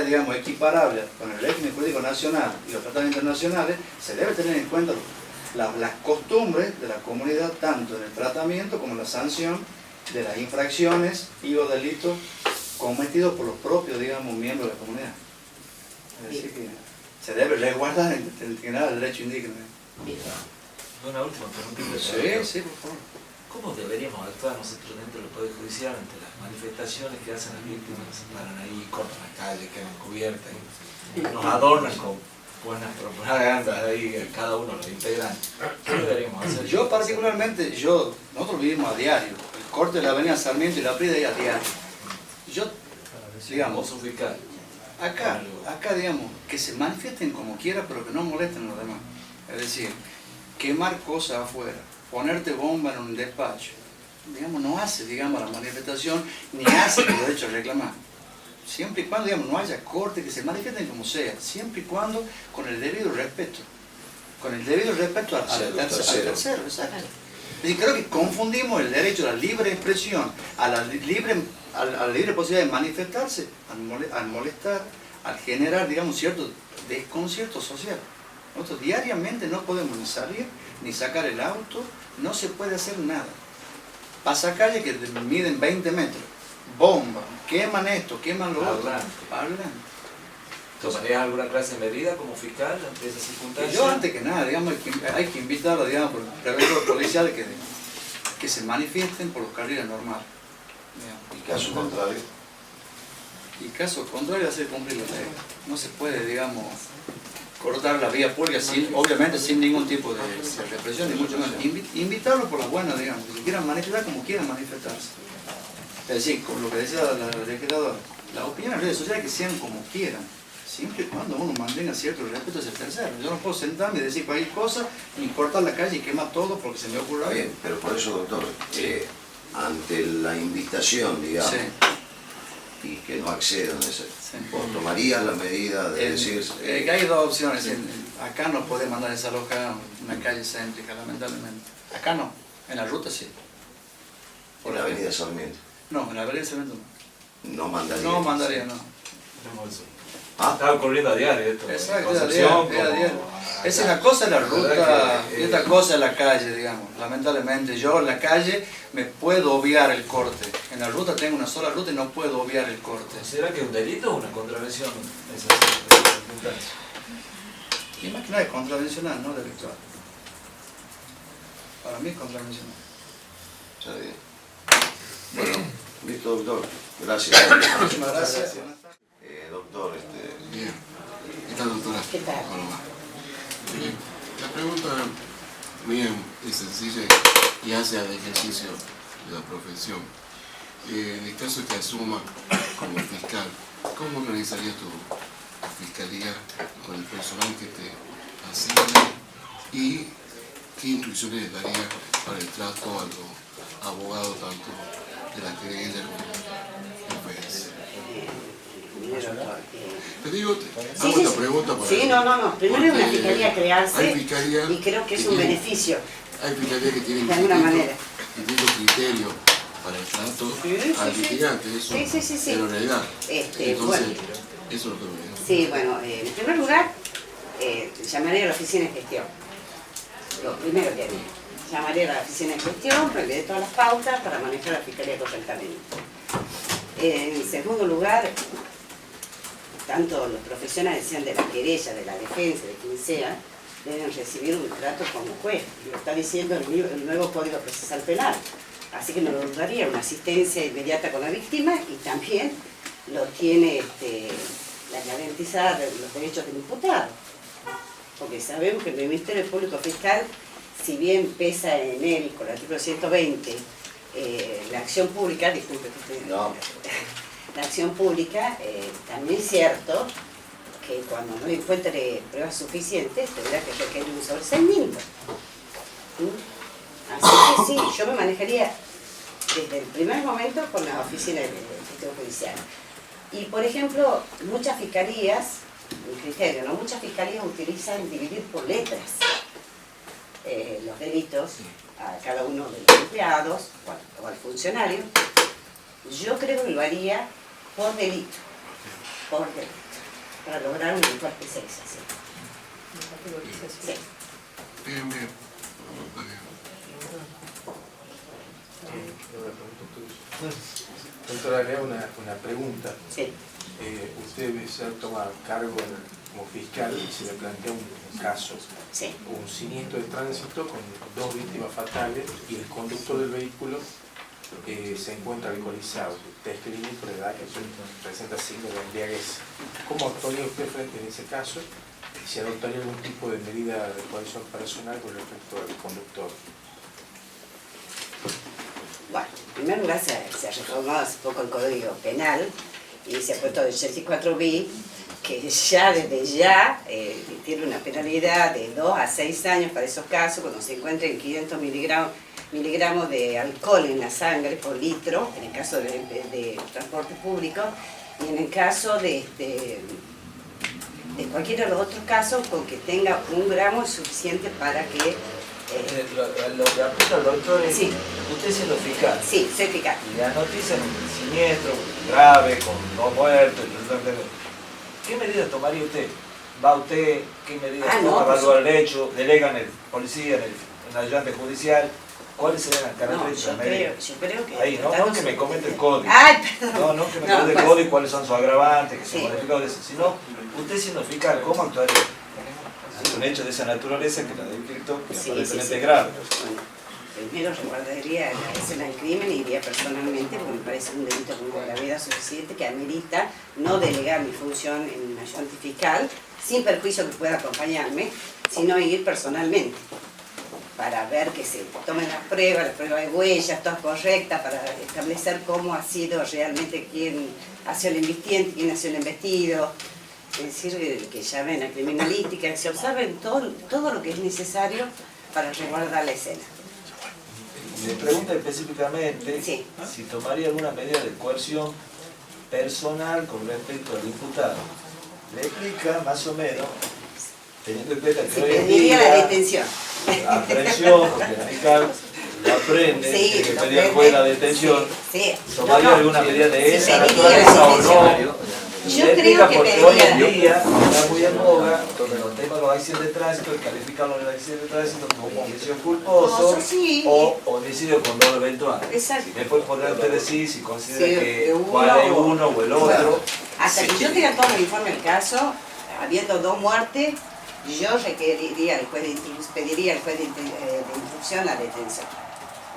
digamos, equiparable con el régimen jurídico nacional y los tratados internacionales, se debe tener en cuenta las costumbres de la comunidad, tanto en el tratamiento como en la sanción de las infracciones y o delitos cometidos por los propios, digamos, miembros de la comunidad. Es decir, que se debe resguardar en general el derecho indígena. Bien. Una última pregunta. Sí, por favor. ¿Cómo deberíamos actuar nosotros dentro del Poder Judicial ante las manifestaciones que hacen las víctimas? Se paran ahí, cortan la calle, quedan cubiertas, y nos adornan con buenas propagandas ahí, cada uno los integrantes. ¿Qué deberíamos hacer? Yo particularmente, nosotros vivimos a diario. El corte de la avenida Sarmiento y la Prida es a diario. digamos, Vos sos fiscal. acá, digamos, que se manifiesten como quieran, pero que no molesten a los demás. Es decir, quemar cosas afuera, ponerte bomba en un despacho, digamos, no hace, digamos, la manifestación, ni hace el derecho a reclamar. Siempre y cuando, digamos, no haya corte, que se manifiesten como sea, siempre y cuando con el debido respeto. Con el debido respeto al tercero, exacto. Es decir, creo que confundimos el derecho a la libre expresión, a la libre posibilidad de manifestarse, al molestar, al generar, digamos, cierto desconcierto social. Nosotros diariamente no podemos ni salir, ni sacar el auto, no se puede hacer nada. Pasa calles que miden 20 metros, bomba, queman esto, queman lo otro. Hablan. ¿Tomarías alguna clase de medida como fiscal ante esas circunstancias? Yo antes que nada, digamos, hay que invitarlo, digamos, por preventos policiales que se manifiesten por los carriles normales. Y caso contrario. Y caso contrario, hacer cumplir la ley. No se puede, digamos, cortar la vía pública, obviamente sin ningún tipo de represión, ni mucho menos. Invitarlo por las buenas, digamos, que se quieran manifestar como quieran manifestarse. Es decir, con lo que decía la legisladora, las opiniones en redes sociales que sean como quieran, siempre y cuando uno mantenga cierto respeto hacia el tercero. Yo no puedo sentarme y decir cualquier cosa, ni cortar la calle y quemar todo porque se me ocurra Está bien, pero por eso, doctor, ante la invitación, digamos, y que no accedan, ¿vos tomarías la medida de decir...? Hay dos opciones. Acá no podés mandar desalojar una calle céntrica, lamentablemente. Acá no, en la ruta sí. Por la avenida Sarmiento. No, en la avenida Sarmiento no. No mandaría. No mandaría, no. Está ocurriendo a diario esto. Exacto, es a diario. Es una cosa es la ruta y otra cosa es la calle, digamos. Lamentablemente yo en la calle me puedo obviar el corte. En la ruta tengo una sola ruta y no puedo obviar el corte. ¿Considera que es un delito o una contravención esas circunstancias? Y más que nada es contravencional, no delictual. Para mí es contravencional. Está bien. Bueno, listo, doctor. Gracias. Muchísimas gracias. Doctor, Bien. ¿Qué tal, doctora? ¿Qué tal? ¿Cómo va? Bien. La pregunta mía es sencilla y hace al ejercicio de la profesión. En el caso que asuma como fiscal, ¿cómo organizarías tu fiscalía con el personal que te asigna y qué instrucciones les darías para el trato a los abogados tanto de la querella como del juez? Te digo, hago esta pregunta para... Sí, no. Primero es una fiscalía a crearse fiscalía y creo que es un beneficio. Hay fiscalías que tienen De alguna manera. distintos criterios para el trato al litigante, eso Sí. es la realidad. Entonces, bueno. eso es lo que me digo. Sí, bueno, en primer lugar, llamaría a la oficina de gestión. Lo primero que haría. Llamaría a la oficina de gestión, preveré todas las pautas para manejar la fiscalía correctamente. En segundo lugar, tanto los profesionales, sean de la querella, de la defensa, de quien sea, deben recibir un trato como juez. Lo está diciendo el nuevo Código Procesal Penal. Así que no lo dudaría, una asistencia inmediata con la víctima y también lo tiene la garantizada de los derechos del imputado. Porque sabemos que el Ministerio Público Fiscal, si bien pesa en él con el artículo 120, la acción pública, disculpe que usted... No. La acción pública, también es cierto que cuando no encuentre pruebas suficientes tendrá que requerir un sobreseimiento. Así que sí, yo me manejaría desde el primer momento con la oficina de gestión judicial. Y por ejemplo, muchas fiscalías, mi criterio, ¿no? Muchas fiscalías utilizan dividir por letras los delitos a cada uno de los empleados o al funcionario. Yo creo que lo haría por delito, para lograr una mejor especialización. Sí. Bien. Doctora, le hago una pregunta. Sí. Usted se toma cargo como fiscal y se le plantea un caso, Sí. un siniestro de tránsito con 2 víctimas fatales y el conductor del vehículo se encuentra alcoholizado. Test clínico de edad que presenta signos de embriaguez. ¿Cómo actuaría usted frente a ese caso? ¿Y si adoptaría algún tipo de medida de coerción personal con respecto al conductor? Bueno, en primer lugar se ha reformado hace poco el Código Penal y se ha puesto el 64B, que ya desde ya tiene una penalidad de 2 a 6 años para esos casos, cuando se encuentren 500 miligramos de alcohol en la sangre por litro, en el caso de transporte público, y en el caso de cualquiera de los otros casos, con que tenga 1 gramo es suficiente para que... Lo que apunta el doctor es, sí. Usted siendo fiscal. Sí, soy fiscal. Y la noticia es un siniestro grave, con 2 muertos, ¿qué medidas tomaría usted? ¿Va usted? ¿Qué medidas toma? ¿Evaluar el hecho? ¿Delega en el policía, en el ayudante judicial? ¿Cuáles serían las características? Yo creo que... Ahí, no que me comente el código. Ay, perdón. No que me comente el código y cuáles son sus agravantes, que se modifican de eso. Sino, usted siendo fiscal, ¿cómo actuaría? Es un hecho de esa naturaleza que la delito que aparentemente es grave. Bueno, primero resguardaría la escena del crimen y iría personalmente, porque me parece un delito con gravedad suficiente que amerita no delegar mi función en un ayudante fiscal, sin perjuicio que pueda acompañarme, sino ir personalmente, para ver que se tomen las pruebas de huellas, todas correctas, para establecer cómo ha sido realmente quién ha sido el investiente, quién ha sido el investido. Es decir, que llamen a criminalística, que se observen todo lo que es necesario para resguardar la escena. Le pregunta específicamente si tomaría alguna medida de coerción personal con respecto al imputado. Le explica más o menos, teniendo en cuenta que hoy en pediría día, la detención. Aprehensión, porque el fiscal lo aprende, tiene que pedir al juez la detención. ¿Tomaría alguna medida de esa naturaleza o no? Yo creo que porque hoy en día está muy en boga los temas de los accidentes de tránsito, el calificarlo en el accidente de tránsito como homicidio culposo o homicidio con doble eventual. Exacto. Después podrá usted decir si considera que cuál es uno o el otro. Hasta que yo tenga todo el informe del caso, habiendo 2 muertes, yo requeriría al juez pediría al juez de instrucción la detención.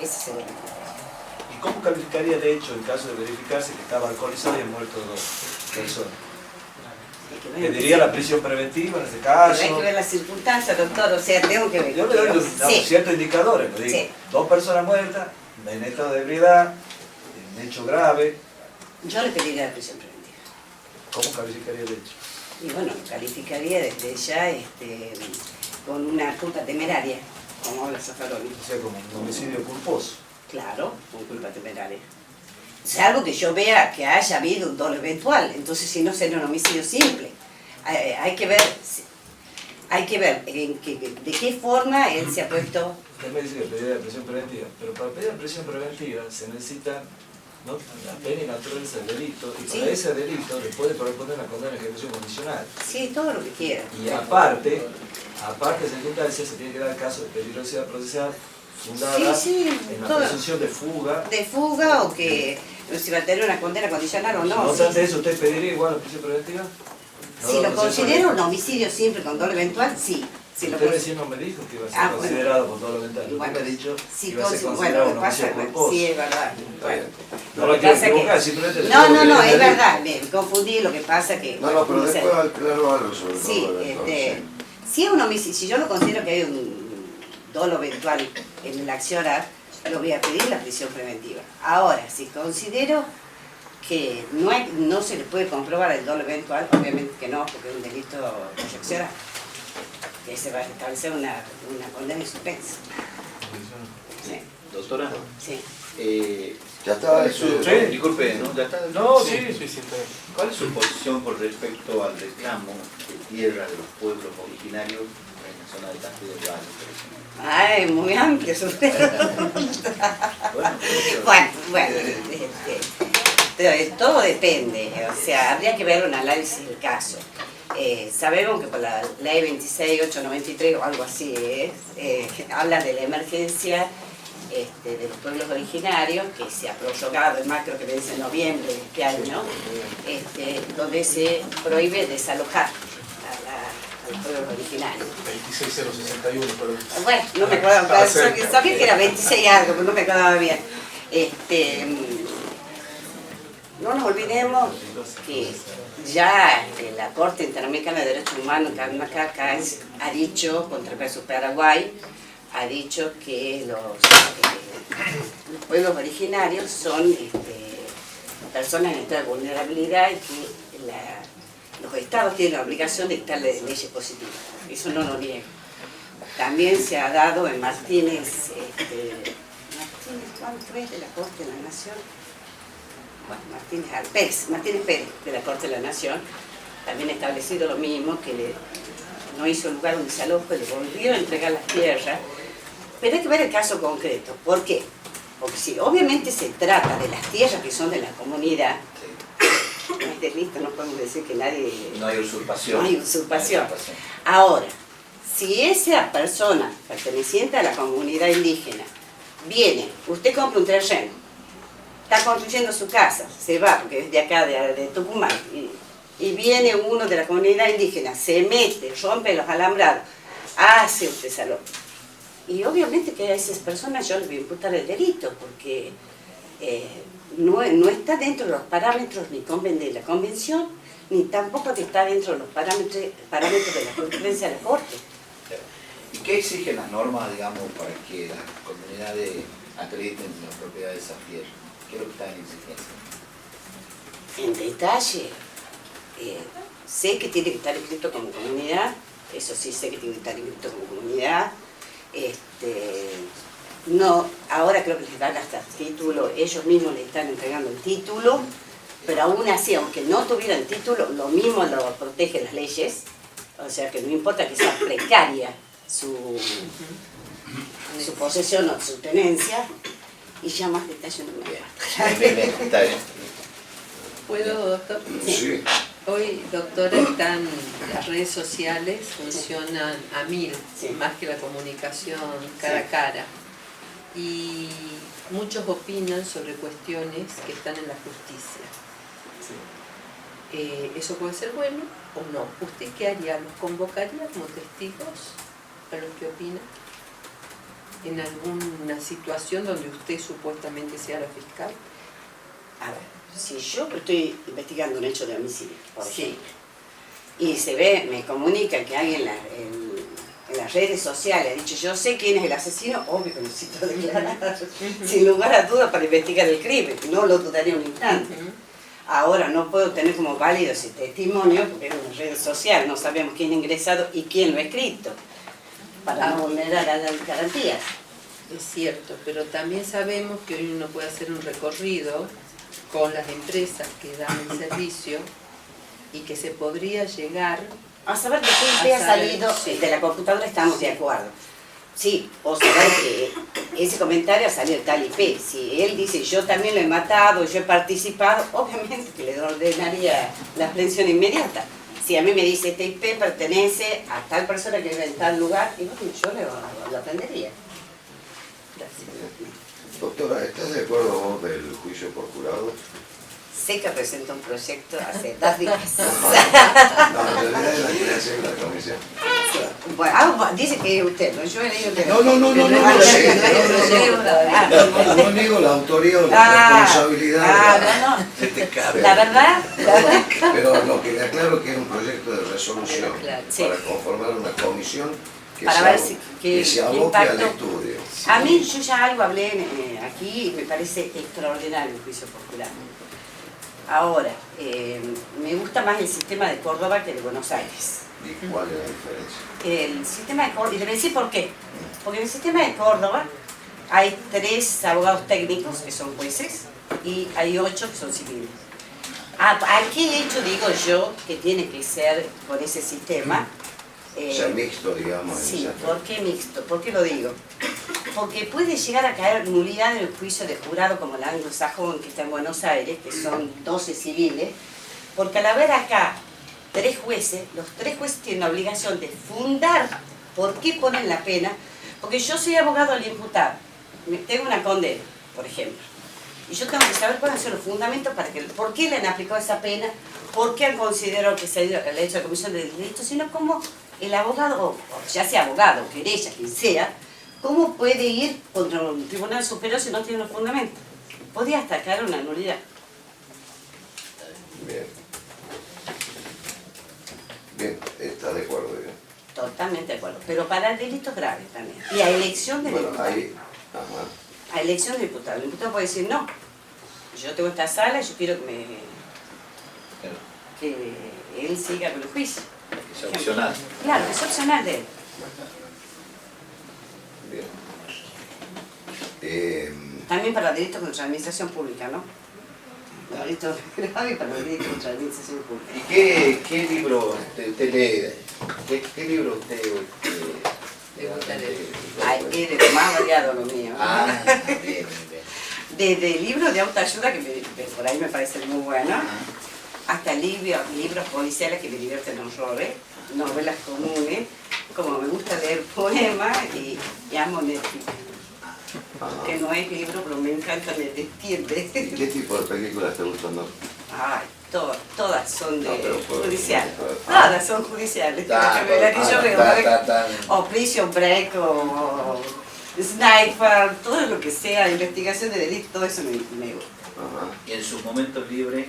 Ese sería el criterio. ¿Y cómo calificaría el hecho en caso de verificarse que estaba alcoholizado y han muerto 2 personas? ¿Pediría la prisión preventiva en este caso? Pero hay que ver las circunstancias, doctor, o sea, tengo que ver. Yo le doy ciertos indicadores, le digo. 2 personas muertas, en estado de ebriedad, en hecho grave. Yo le pediría la prisión preventiva. ¿Cómo calificaría el hecho? Y bueno, lo calificaría desde ya con una culpa temeraria, como habla Zaffaroni. O sea, como un homicidio culposo. Claro, con culpa temeraria. Salvo que yo vea que haya habido un dolo eventual, entonces si no sería un homicidio simple. Hay que ver de qué forma él se ha puesto... Usted me dice que pediría la prisión preventiva, pero para pedir la prisión preventiva se necesita la pena y naturaleza del delito, y para ese delito le puede corresponder una condena de ejecución condicional. Sí, todo lo que quiera. Y aparte de circunstancias, se tiene que dar el caso de peligrosidad procesal fundada en la presunción de fuga. De fuga o que si va a tener una condena condicional o no. No obstante eso, ¿usted pediría igual la prisión preventiva? Si lo considero un homicidio simple con dolo eventual, sí. Usted recién no me dijo que iba a ser considerado con dolo eventual. Bueno, me ha dicho sí, que iba a ser considerado un homicidio culposo. Sí, es verdad. Bueno, no lo quiero equivocar, simplemente... No, es verdad, me confundí, lo que pasa que... No, pero después aclaro algo sobre todo. Sí, si es un homicidio, si yo lo considero que hay un dolo eventual en el accionar, lo voy a pedir la prisión preventiva. Ahora, si considero que no se le puede comprobar el dolo eventual, obviamente que no, porque es un delito de accionar, que se va a establecer una condena y suspensa. Sí. Doctora, Sí. Ya está eso. Disculpe, ¿no? ¿Ya está? No, Sí. ¿Cuál es su posición con respecto al reclamo de tierra de los pueblos originarios en la zona de Castillo del Valle, por ejemplo? Ay, muy amplio su Bueno, todo depende, o sea, habría que ver un análisis del caso. Sabemos que por la ley 26893 o algo así habla de la emergencia de los pueblos originarios, que se ha prorrogado, el macro que vence en noviembre de este año, donde se prohíbe desalojar a los pueblos originarios. 26061, pero... Bueno, no me acordaba, sabía que era 26 algo, pero no me acordaba bien. No nos olvidemos que ya la Corte Interamericana de Derechos Humanos, CACA, ha dicho, contra versus Paraguay, ha dicho que los pueblos originarios son personas en estado de vulnerabilidad y que los estados tienen la obligación de dictar leyes positivas. Eso no lo niego. También se ha dado en Martínez, ¿cuánto es de la Corte de la Nación? Bueno, Martínez Pérez, de la Corte de la Nación, también ha establecido lo mismo, que no hizo lugar donde se alojó, le volvió a entregar las tierras, pero hay que ver el caso concreto. ¿Por qué? Porque si obviamente se trata de las tierras que son de la comunidad, no es delito, no podemos decir que nadie... No hay usurpación. No hay usurpación. Ahora, si esa persona perteneciente a la comunidad indígena viene, usted compra un terreno, está construyendo su casa, se va, porque es de acá, de Tucumán, y viene uno de la comunidad indígena, se mete, rompe los alambrados, hace un desalojo. Y obviamente que a esas personas yo les voy a imputar el delito, porque no está dentro de los parámetros ni de la convención, ni tampoco está dentro de los parámetros de la jurisprudencia de la Corte. ¿Y qué exigen las normas, digamos, para que las comunidades acrediten la propiedad de esas tierras? ¿Qué es lo que están exigiendo? En detalle, sé que tiene que estar inscrito como comunidad, eso sí sé que tiene que estar inscrito como comunidad. No, ahora creo que les dan hasta título, ellos mismos le están entregando el título, pero aún así, aunque no tuvieran título, lo mismo lo protegen las leyes, o sea que no importa que sea precaria su posesión o su tenencia, y ya más detalle no me voy a Bien, está bien. ¿Puedo, doctor? Sí. Hoy, doctora, las redes sociales funcionan a 1000, Sí. más que la comunicación cara a cara. Y muchos opinan sobre cuestiones que están en la justicia. ¿Eso puede ser bueno o no? ¿Usted qué haría? ¿Los convocaría como testigos a los que opinan? ¿En alguna situación donde usted supuestamente sea la fiscal? A ver, si yo estoy investigando un hecho de homicidio, por Sí. ejemplo, y se ve, me comunica que alguien en las redes sociales ha dicho, yo sé quién es el asesino, obvio que necesito declarar, sin lugar a dudas, para investigar el crimen, no lo dudaría un instante. Ahora no puedo tener como válido ese testimonio, porque es una red social, no sabemos quién ha ingresado y quién lo ha escrito, para no vulnerar a las garantías. Es cierto, pero también sabemos que hoy uno puede hacer un recorrido con las empresas que dan el servicio y que se podría llegar A saber de qué IP ha salido de la computadora, estamos de acuerdo. Sí, o saber que ese comentario ha salido de tal IP. Si él dice, yo también lo he matado, yo he participado, obviamente que le ordenaría la aprehensión inmediata. Si a mí me dice, este IP pertenece a tal persona que vive en tal lugar, y bueno, yo lo aprendería. Gracias. Doctora, ¿estás de acuerdo vos del juicio por jurado? Sé que presenta un proyecto hace 2 días. No, en realidad es la creación de la comisión. Bueno, dice que es usted, ¿no? Yo he leído que... No, no niego la autoría o la responsabilidad. Se te cabe. La verdad, Pero lo que le aclaro que es un proyecto de resolución Sí. para conformar una comisión que para se ver abo- qué que se aboque al impacto. estudio. A mí, yo ya algo hablé aquí y me parece extraordinario el juicio por jurado. Ahora, me gusta más el sistema de Córdoba que el de Buenos Aires. ¿Y cuál es la diferencia? El sistema de Córdoba, y le voy a decir por qué. Porque en el sistema de Córdoba hay 3 abogados técnicos que son jueces y hay 8 que son civiles. ¿A qué hecho digo yo que tiene que ser con ese sistema? O sea, mixto, digamos. en Sí, esa- ¿por qué mixto? ¿Por qué lo digo? Porque puede llegar a caer nulidad en el juicio de jurado como el anglosajón que está en Buenos Aires, que son 12 civiles, porque al haber acá 3 jueces, los 3 jueces tienen la obligación de fundar por qué ponen la pena, porque yo soy abogado del imputado, tengo una condena, por ejemplo, y yo tengo que saber cuáles son los fundamentos para que, por qué le han aplicado esa pena, por qué han considerado que se ha hecho la comisión de delitos, sino como el abogado, o ya sea abogado, querella, quien sea, ¿cómo puede ir contra un tribunal superior si no tiene los fundamentos? Podría hasta caer una nulidad. Bien. Bien, está de acuerdo. Bien. Totalmente de acuerdo. Pero para delitos graves también. Y a elección del Bueno, imputado. ahí. Ajá. A elección del imputado. El imputado puede decir, no, yo tengo esta sala y yo quiero que él siga con el juicio. Que sea opcional. Claro, es opcional de él. También para delitos contra la administración pública, ¿no? Delito grave y para delitos contra la administración pública. ¿Y qué libro usted lee? ¿Qué libro usted Le gusta leer. Ay, es de lo más variado lo mío. Ah, bien. Desde libros de autoayuda, que por ahí me parecen muy buenos, hasta libros policiales que me divierten horrores, novelas comunes, como me gusta leer poemas y amo Netflix. Que no es libro, pero me encanta leer, ¿entiendes? ¿Qué tipo de películas te gustan? No? Ay, todas son No, pero judiciales. Ah. Todas son judiciales. La que yo veo, o Prison Break, o Sniper, todo lo que sea, investigación de delitos, todo eso me gusta. Ajá. Y en sus momentos libres,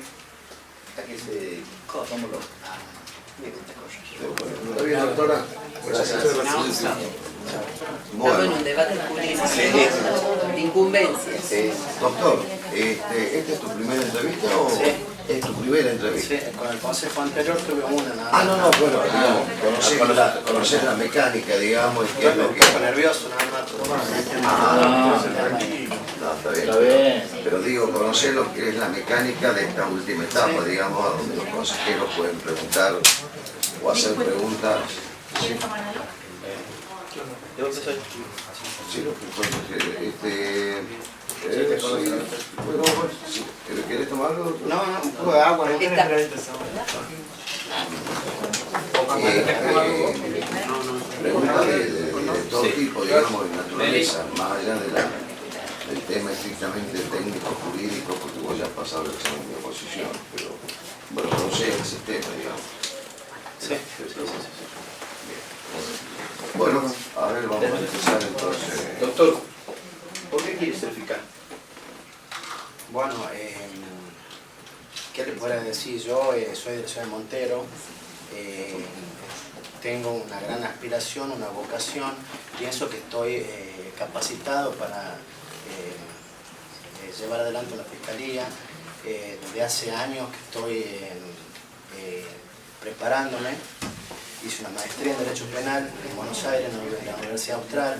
¿a qué se dedica? ¿Cómo lo? Me gusta correr. ¿Está bien, doctora? Gracias. Estamos en un debate jurídico de incumbencias. Doctor, ¿esta es tu primera entrevista o es tu primera entrevista? Sí, con el consejo anterior tuve una nada. Ah, no, bueno, digamos, conocer la mecánica, digamos, y qué es lo que... Un poco nervioso nada más. No, está bien. Pero digo, conocer lo que es la mecánica de esta última etapa, digamos, donde los consejeros pueden preguntar o hacer preguntas. ¿De dónde soy? Sí, lo que fue, bueno, sí. ¿Querés tomar algo? No, un poco de agua. ¿No? Preguntas de todo tipo, digamos, de naturaleza, más allá de del tema estrictamente técnico, jurídico, porque vos ya has pasado el examen de oposición, pero bueno, conocés el sistema, digamos. Sí. Bueno, a ver, vamos a empezar entonces. Doctor, ¿por qué quiere ser fiscal? Bueno, ¿qué le podría decir? Yo soy de la ciudad de Montero, tengo una gran aspiración, una vocación, pienso que estoy capacitado para llevar adelante la fiscalía. Desde hace años que estoy preparándome. Hice una maestría en Derecho Penal en Buenos Aires, en la Universidad Austral,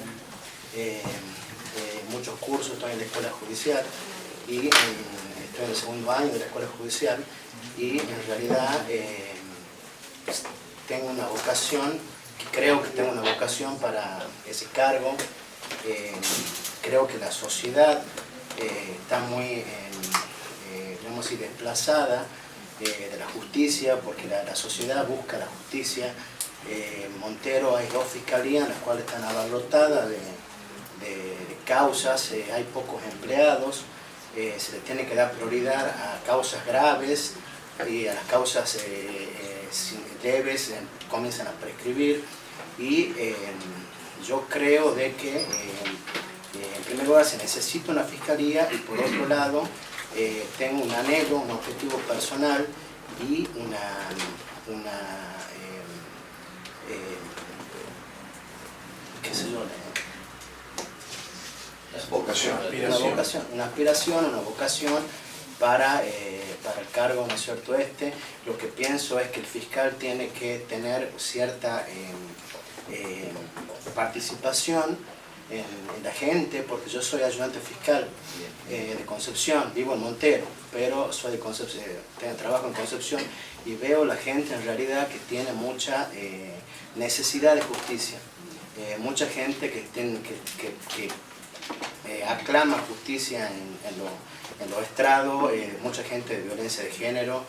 muchos cursos, estoy en la Escuela Judicial y estoy en el segundo año de la Escuela Judicial y en realidad tengo una vocación, creo que tengo una vocación para ese cargo. Creo que la sociedad está muy, digamos así, desplazada de la justicia, porque la sociedad busca la justicia. En Montero hay 2 fiscalías, las cuales están abarrotadas de causas, hay pocos empleados, se le tiene que dar prioridad a causas graves y a las causas leves comienzan a prescribir y yo creo de que en primer lugar se necesita una fiscalía y por otro lado tengo un anhelo, un objetivo personal y una qué sé yo, una aspiración, una vocación para el cargo, ¿no es cierto? Lo que pienso es que el fiscal tiene que tener cierta participación en la gente, porque yo soy ayudante fiscal de Concepción, vivo en Montero, pero soy de Concepción, trabajo en Concepción y veo la gente en realidad que tiene mucha necesidad de justicia, mucha gente que aclama justicia en los estrados, mucha gente de violencia de género,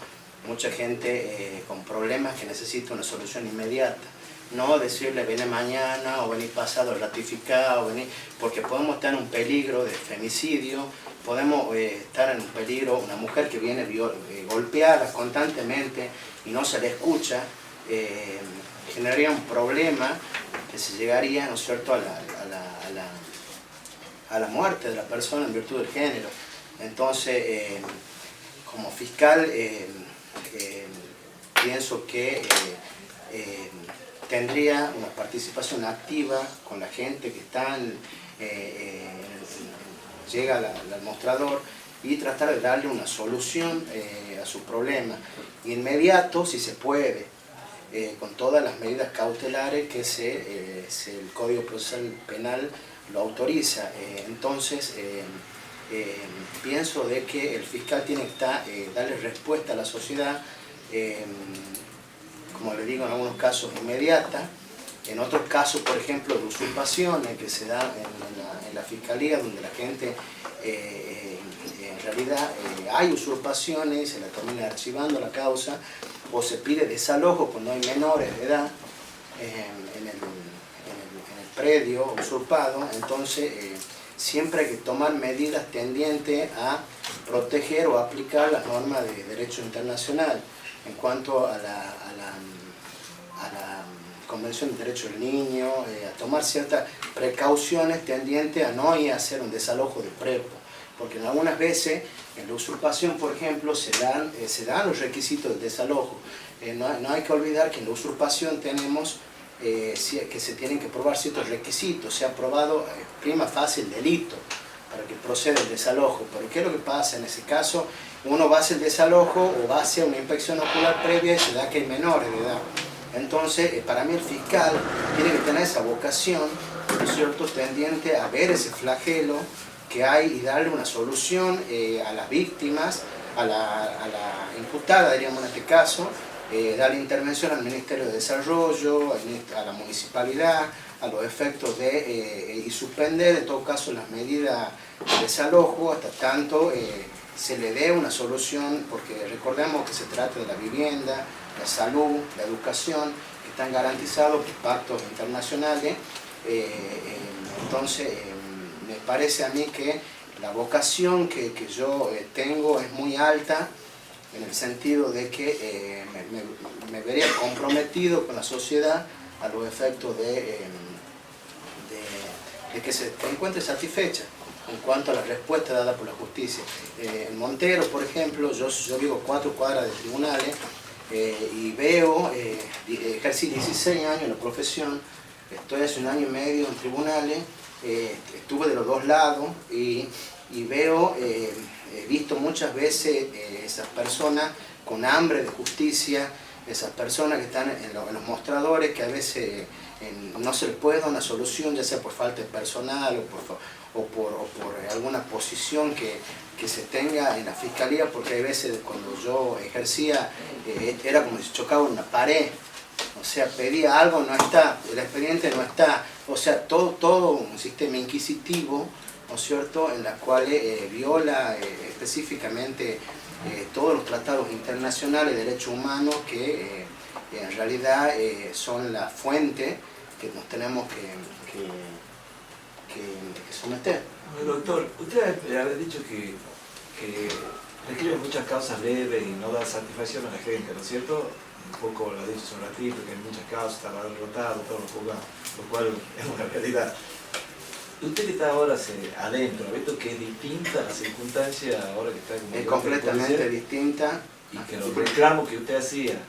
mucha gente con problemas que necesita una solución inmediata. No decirle vení mañana o vení pasado ratificado, porque podemos estar en un peligro de femicidio, podemos estar en un peligro, una mujer que viene golpeada constantemente y no se le escucha, generaría un problema que se llegaría, ¿no es cierto?, a la muerte de la persona en virtud del género. Entonces, como fiscal, pienso que tendría una participación activa con la gente que está llega al mostrador y tratar de darle una solución a su problema. Inmediato, si se puede, con todas las medidas cautelares que el Código Procesal Penal lo autoriza. Entonces, pienso de que el fiscal tiene que darle respuesta a la sociedad, como le digo, en algunos casos inmediata, en otros casos, por ejemplo, de usurpaciones que se dan en la fiscalía, donde la gente, en realidad, hay usurpaciones, se la termina archivando la causa, o se pide desalojo cuando hay menores de edad en el predio usurpado. Entonces siempre hay que tomar medidas tendientes a proteger o aplicar las normas de derecho internacional en cuanto a la Convención de Derechos del Niño, a tomar ciertas precauciones tendientes a no ir a hacer un desalojo de prepo, porque en algunas veces en la usurpación, por ejemplo, se dan los requisitos del desalojo. No hay que olvidar que en la usurpación tenemos que se tienen que probar ciertos requisitos. Se ha probado prima facie el delito para que proceda el desalojo. Pero ¿qué es lo que pasa? En ese caso, uno va a hacer el desalojo o va a hacer una inspección ocular previa y se da que hay menores de edad. Entonces, para mí el fiscal tiene que tener esa vocación, ¿no es cierto?, tendiente a ver ese flagelo que hay y darle una solución a las víctimas, a la imputada, diríamos en este caso, darle intervención al Ministerio de Desarrollo, a la municipalidad, a los efectos y suspender en todo caso las medidas de desalojo hasta tanto se le dé una solución, porque recordemos que se trata de la vivienda, la salud, la educación, que están garantizados por pactos internacionales. Entonces, me parece a mí que la vocación que yo tengo es muy alta, en el sentido de que me vería comprometido con la sociedad a los efectos de que se encuentre satisfecha en cuanto a la respuesta dada por la justicia. En Montero, por ejemplo, yo vivo 4 cuadras de tribunales y veo, ejercí 16 años en la profesión, estoy hace 1 año y medio en tribunales, estuve de los dos lados y veo, he visto muchas veces esas personas con hambre de justicia, esas personas que están en los mostradores, que a veces no se les puede dar una solución, ya sea por falta de personal o por alguna posición que se tenga en la fiscalía, porque hay veces cuando yo ejercía era como si chocaba una pared, o sea, pedía algo, no está, el expediente no está, o sea, todo un sistema inquisitivo, ¿no es cierto?, en la cual viola específicamente todos los tratados internacionales de derechos humanos que en realidad son la fuente que nos tenemos que someter. Doctor, usted había dicho que requiere muchas causas leves y no da satisfacción a la gente, ¿no es cierto? Un poco lo ha dicho hace un ratito, que hay muchas causas, está derrotado, todos los juzgados, lo cual es una realidad. Usted que está ahora adentro, ¿ha visto que es distinta la circunstancia ahora que está como... Es completamente distinta. Y que los reclamos que usted hacía...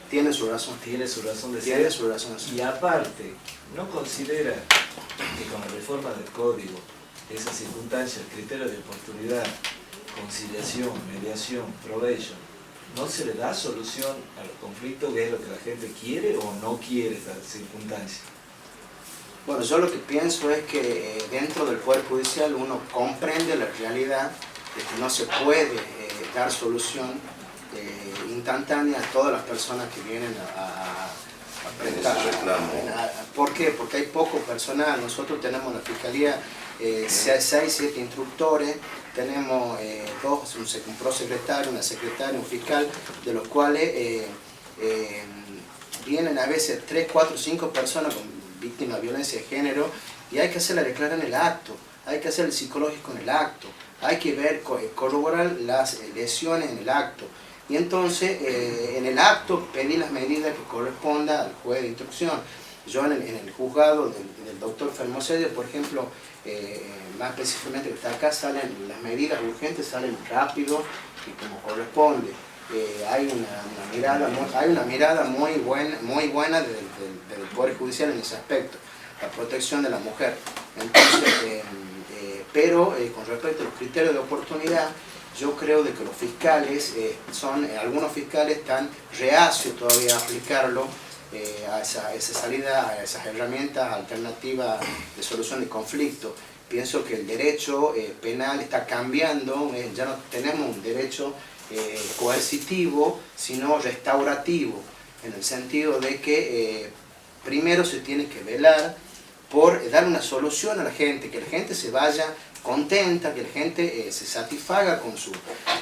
tiene su razón. Tiene su razón de ser. Tiene su razón de ser. Y aparte, ¿no considera que con la reforma del código, esa circunstancia, el criterio de oportunidad, conciliación, mediación, probation, no se le da solución a los conflictos, que es lo que la gente quiere o no quiere esta circunstancia? Bueno, yo lo que pienso es que dentro del Poder Judicial uno comprende la realidad de que no se puede dar solución instantánea a todas las personas que vienen a prestar reclamo. ¿Por qué? Porque hay poco personal. Nosotros tenemos en la Fiscalía 6-7 instructores, tenemos un prosecretario, una secretaria, un fiscal, de los cuales vienen a veces 3, 4, 5 personas con víctimas de violencia de género, y hay que hacerla declarar en el acto, hay que hacer el psicológico en el acto, hay que ver, corroborar las lesiones en el acto, y entonces en el acto pedir las medidas que correspondan al juez de instrucción. Yo en el juzgado del doctor Fermosello, por ejemplo, más específicamente que está acá, salen las medidas urgentes, salen rápido y como corresponde. Hay una mirada muy buena del Poder Judicial en ese aspecto, la protección de la mujer. Entonces, pero con respecto a los criterios de oportunidad, yo creo de que los fiscales, algunos fiscales están reacios todavía a aplicarlo a esa salida, a esas herramientas alternativas de solución de conflicto. Pienso que el derecho penal está cambiando, ya no tenemos un derecho coercitivo, sino restaurativo, en el sentido de que primero se tiene que velar por dar una solución a la gente, que la gente se vaya contenta, que la gente se satisfaga con su...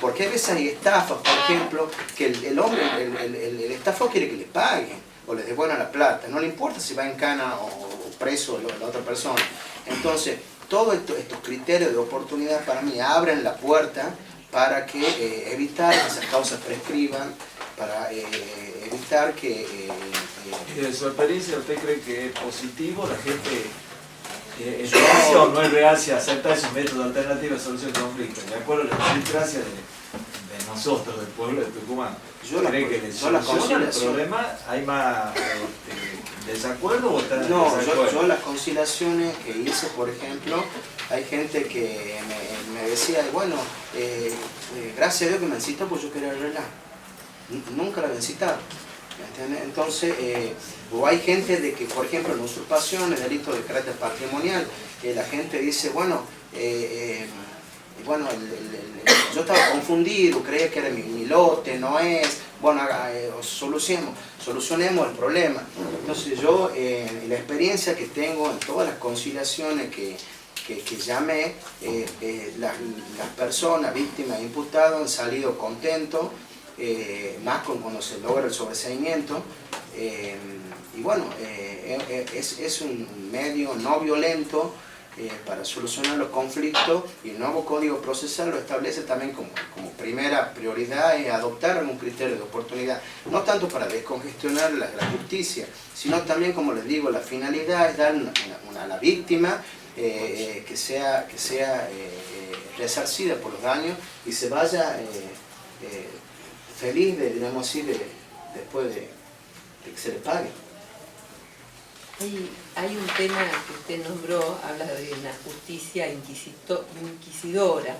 Porque a veces hay estafas, por ejemplo, que el estafador quiere que le paguen o le devuelvan la plata, no le importa si va en cana o preso la otra persona. Entonces, todos estos criterios de oportunidad para mí abren la puerta para que evitar que esas causas prescriban, para evitar que... ¿Y de su experiencia usted cree que es positivo? ¿La gente es reacia o no es reacia a aceptar esos métodos alternativos de solución de conflictos? De acuerdo a la idiosincrasia de nosotros, del pueblo de Tucumán. ¿Cree que le soluciona el problema? ¿Hay más desacuerdo o están en desacuerdo? Yo las conciliaciones que hice, por ejemplo, hay gente que me decía, bueno, gracias a Dios que me han citado porque yo quería arreglar. Nunca la habían citado. ¿Entiendes? Entonces, o hay gente de que, por ejemplo, en usurpaciones, delitos de carácter patrimonial, la gente dice, bueno, yo estaba confundido, creía que era mi lote, no es, bueno, solucionemos el problema. Entonces yo, en la experiencia que tengo en todas las conciliaciones que llamé, las personas, víctimas e imputados han salido contentos, más cuando se logra el sobreseimiento, y bueno, es un medio no violento para solucionar los conflictos, y el nuevo Código Procesal lo establece también como primera prioridad, es adoptar un criterio de oportunidad, no tanto para descongestionar la justicia, sino también, como les digo, la finalidad es dar a la víctima que sea resarcida por los daños y se vaya feliz, digamos así, después de que se le pague. Hay un tema que usted nombró, habla de una justicia inquisidora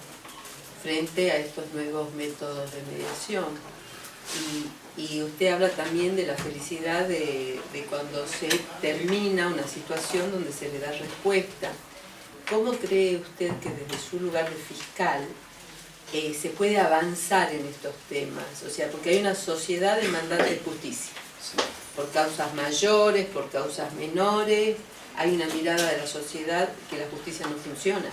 frente a estos nuevos métodos de mediación. Y usted habla también de la felicidad de cuando se termina una situación donde se le da respuesta. ¿Cómo cree usted que desde su lugar de fiscal se puede avanzar en estos temas? O sea, porque hay una sociedad demandante de justicia. Por causas mayores, por causas menores, hay una mirada de la sociedad que la justicia no funciona.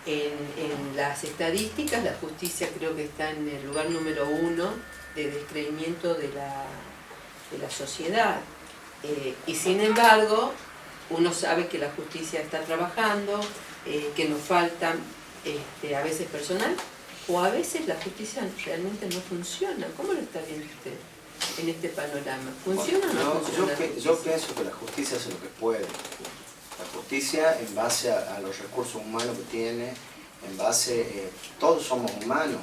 En las estadísticas, la justicia creo que está en el lugar número 1 de descreimiento de la sociedad. Y sin embargo, uno sabe que la justicia está trabajando, que nos falta a veces personal, o a veces la justicia realmente no funciona. ¿Cómo lo está viendo usted en este panorama? ¿Funciona o no funciona? Yo pienso que la justicia hace lo que puede. La justicia, en base a los recursos humanos que tiene, en base, todos somos humanos,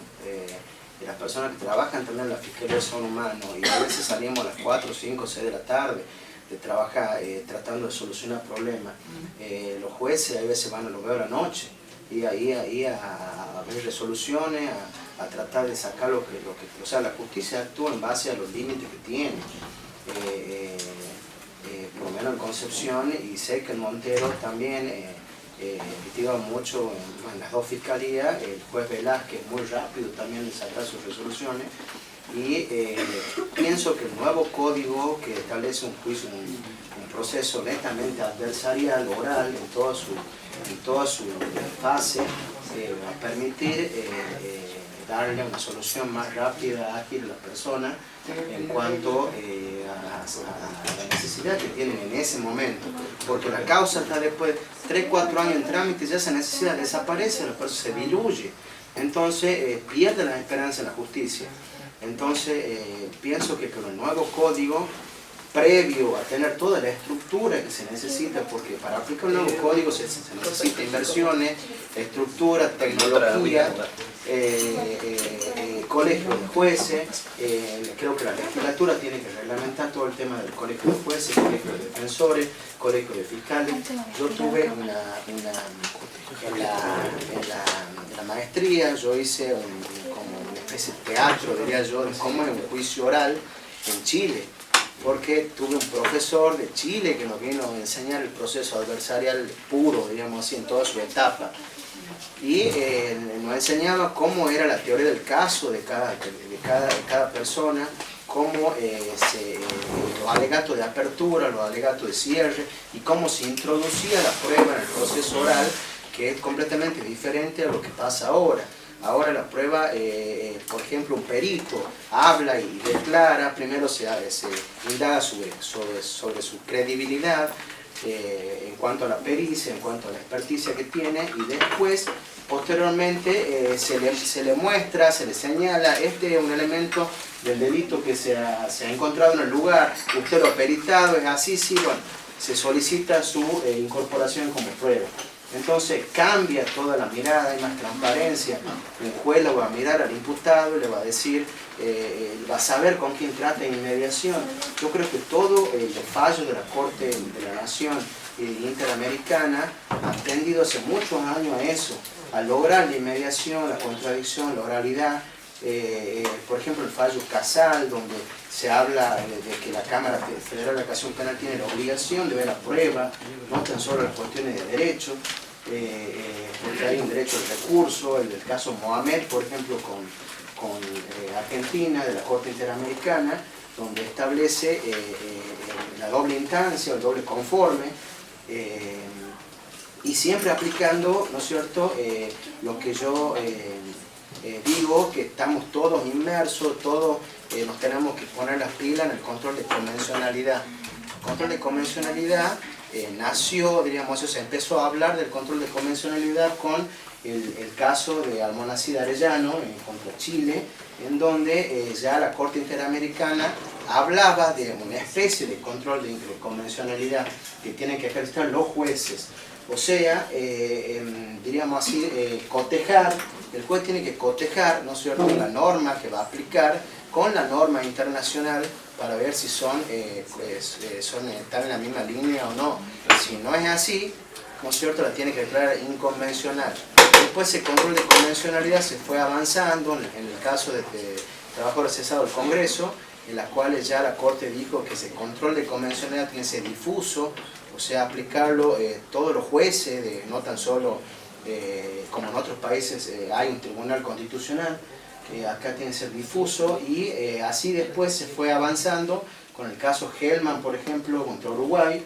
y las personas que trabajan también en la fiscalía son humanos, y a veces salimos a las 4, 5, 6 de la tarde de trabajar tratando de solucionar problemas. Los jueces a veces van a lo veo a la noche, y ahí a ver resoluciones, a tratar de sacar lo que... O sea, la justicia actúa en base a los límites que tiene. Por lo menos en Concepción, y sé que en Montero también litiga mucho en las dos fiscalías, el juez Velázquez muy rápido también en sacar sus resoluciones, y pienso que el nuevo código que establece un juicio, un proceso netamente adversarial, oral, en toda su fase, va a permitir darle una solución más rápida, ágil a la persona en cuanto a la necesidad que tienen en ese momento, porque la causa está después de 3, 4 años en trámite, ya esa necesidad desaparece, la persona se diluye, entonces pierde la esperanza en la justicia. Entonces pienso que con el nuevo código, previo a tener toda la estructura que se necesita, porque para aplicar un nuevo código se necesita inversiones, estructura, tecnología, colegio de jueces, creo que la legislatura tiene que reglamentar todo el tema del colegio de jueces, colegio de defensores, colegio de fiscales. Yo tuve en la maestría, yo hice como una especie de teatro, diría yo, de cómo es un juicio oral en Chile, porque tuve un profesor de Chile que nos vino a enseñar el proceso adversarial puro, digamos así, en toda su etapa. Y nos enseñaba cómo era la teoría del caso de cada persona, cómo los alegatos de apertura, los alegatos de cierre, y cómo se introducía la prueba en el proceso oral, que es completamente diferente a lo que pasa ahora. Ahora la prueba, por ejemplo, un perito habla y declara, primero se indaga sobre su credibilidad, en cuanto a la pericia, en cuanto a la experticia que tiene, y después, posteriormente, se le muestra, se le señala, este es un elemento del delito que se ha encontrado en el lugar, usted lo ha peritado, es así, sí, bueno, se solicita su incorporación como prueba. Entonces cambia toda la mirada, hay más transparencia, el juez lo va a mirar al imputado y le va a decir, va a saber con quién trata en inmediación. Yo creo que todos los fallos de la Corte de la Nación Interamericana han tendido hace muchos años a eso, a lograr la inmediación, la contradicción, la oralidad. Por ejemplo, el fallo Casal, donde se habla de que la Cámara Federal de Casación Penal tiene la obligación de ver la prueba, no tan solo las cuestiones de derecho, porque hay un derecho al recurso, el del caso Mohamed, por ejemplo, con Argentina, de la Corte Interamericana, donde establece la doble instancia, el doble conforme, y siempre aplicando, ¿no es cierto?, lo que yo digo, que estamos todos inmersos, todos nos tenemos que poner las pilas en el control de convencionalidad. El control de convencionalidad nació, diríamos, se empezó a hablar del control de convencionalidad con el caso de Almonacid Arellano contra Chile, en donde ya la Corte Interamericana hablaba de una especie de control de convencionalidad que tienen que ejercer los jueces. O sea, diríamos así, cotejar, el juez tiene que cotejar, ¿no es cierto?, la norma que va a aplicar con la norma internacional para ver si están en la misma línea o no. Si no es así, ¿no es cierto?, la tiene que declarar inconvencional. Después ese control de convencionalidad se fue avanzando en el caso de trabajo recesado del Congreso, en las cuales ya la Corte dijo que ese control de convencionalidad tiene que ser difuso, o sea, aplicarlo todos los jueces, no tan solo como en otros países hay un tribunal constitucional, acá tiene que ser difuso, y así después se fue avanzando con el caso Hellman, por ejemplo, contra Uruguay,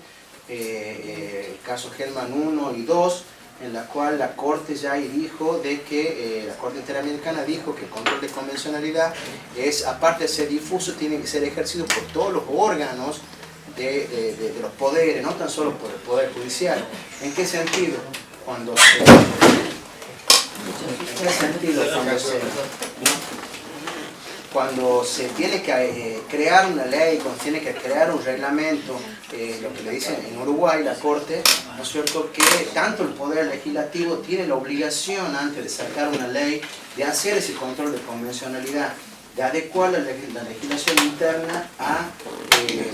el caso Hellman 1 y 2, en la cual la Corte ya dijo de que, la Corte Interamericana dijo que el control de convencionalidad es, aparte de ser difuso, tiene que ser ejercido por todos los órganos de los poderes, no tan solo por el Poder Judicial. ¿En qué sentido? Cuando se tiene que crear una ley, cuando tiene que crear un reglamento, lo que le dicen en Uruguay, la Corte, ¿no es cierto?, que tanto el Poder Legislativo tiene la obligación, antes de sacar una ley, de hacer ese control de convencionalidad, de adecuar la legislación interna a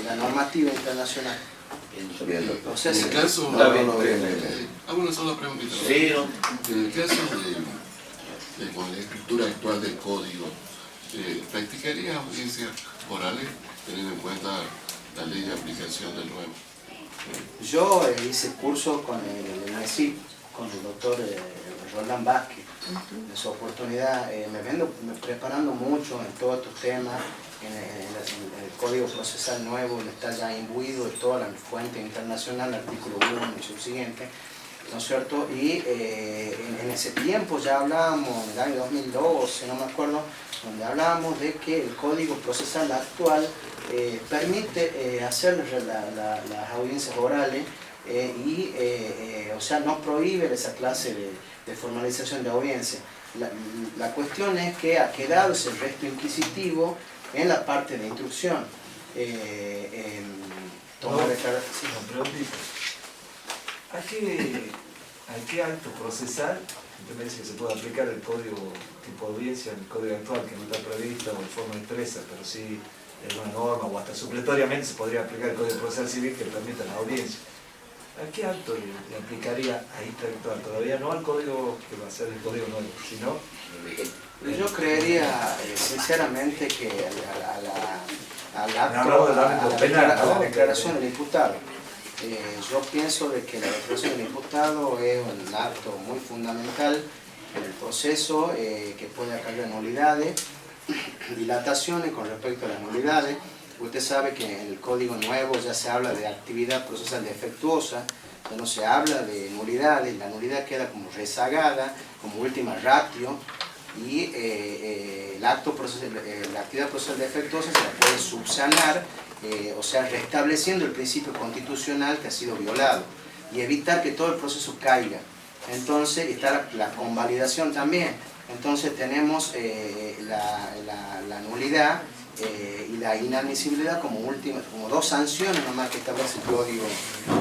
la normativa internacional. En el caso, hago una sola preguntita. Sí, ¿no? En el caso con la escritura actual del código, ¿practicaría audiencias orales teniendo en cuenta la ley de aplicación del nuevo? Yo hice curso con el MESIP, con el doctor Roland Vázquez. En su oportunidad me vengo preparando mucho en todos estos temas, en el Código Procesal Nuevo, está ya imbuido de toda la fuente internacional, artículo 1 y subsiguiente, ¿no es cierto? Y en ese tiempo ya hablábamos, en el año 2012, no me acuerdo, donde hablábamos de que el Código Procesal actual permite hacer las audiencias orales o sea, no prohíbe esa clase de formalización de audiencia. La cuestión es que ha quedado ese resto inquisitivo en la parte de instrucción. Tomar ¿A qué acto procesal Usted me dice que se puede aplicar el código tipo audiencia, el código actual, que no está previsto de forma expresa, pero sí en una norma o hasta supletoriamente se podría aplicar el Código Procesal Civil que permita la audiencia. ¿A qué acto le aplicaría a este actual? Todavía no al código que va a ser el código nuevo, sino... Yo creería sinceramente que al acto, No, del ámbito penal, a la ¿no? declaración del imputado. Yo pienso de que la declaración del imputado es un acto muy fundamental en el proceso que puede acarrear nulidades, dilataciones con respecto a las nulidades. Usted sabe que en el Código Nuevo ya se habla de actividad procesal defectuosa, ya no se habla de nulidades, la nulidad queda como rezagada, como última ratio, y la actividad procesal defectuosa se la puede subsanar, o sea, restableciendo el principio constitucional que ha sido violado, y evitar que todo el proceso caiga. Entonces está la convalidación también. Entonces tenemos la nulidad y la inadmisibilidad como dos sanciones nomás que establece el Código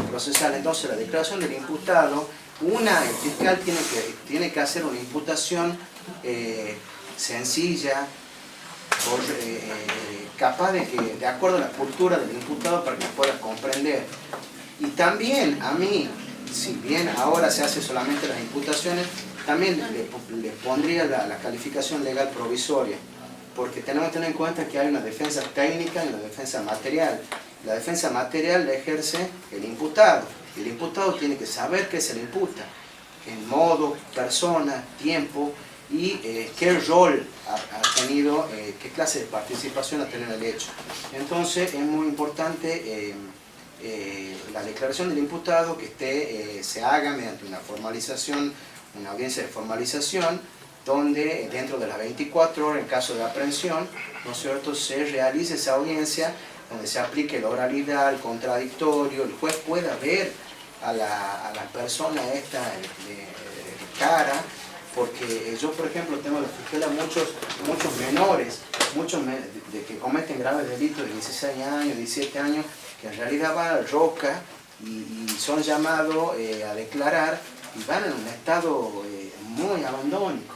Procesal. Entonces la declaración del imputado, el fiscal tiene que hacer una imputación sencilla, capaz de acuerdo a la cultura del imputado para que pueda comprender. Y también a mí, si bien ahora se hace solamente las imputaciones, también le pondría la calificación legal provisoria, porque tenemos que tener en cuenta que hay una defensa técnica y una defensa material. La defensa material la ejerce el imputado, y el imputado tiene que saber qué se le imputa, en modo, persona, tiempo, y qué rol ha tenido, qué clase de participación ha tenido en el hecho. Entonces es muy importante la declaración del imputado que se haga mediante una formalización, una audiencia de formalización, donde dentro de las 24 horas, en caso de aprehensión, ¿no es cierto?, se realice esa audiencia, donde se aplique la oralidad, el contradictorio, el juez pueda ver a la persona esta de cara, porque yo, por ejemplo, tengo en la fiscalía muchos menores, que cometen graves delitos de 16 años, 17 años, que en realidad van a Roca y son llamados a declarar y van en un estado muy abandónico.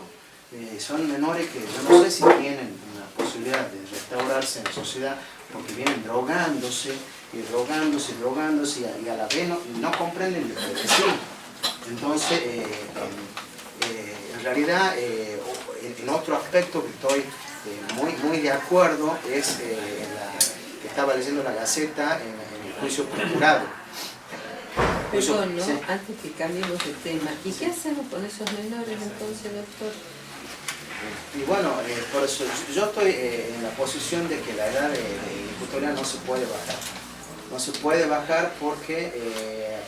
Son menores que yo no sé si tienen una posibilidad de restaurarse en la sociedad, porque vienen drogándose y a la vez no comprenden lo que decimos. Entonces, en realidad, en otro aspecto que estoy muy de acuerdo es que estaba leyendo la Gaceta en el juicio procurado. Perdón, ¿no? Sí. Antes que cambiemos de tema, ¿y qué hacemos con esos menores entonces, doctor? Y bueno, por eso yo estoy en la posición de que la edad de ejecutoria no se puede bajar. No se puede bajar porque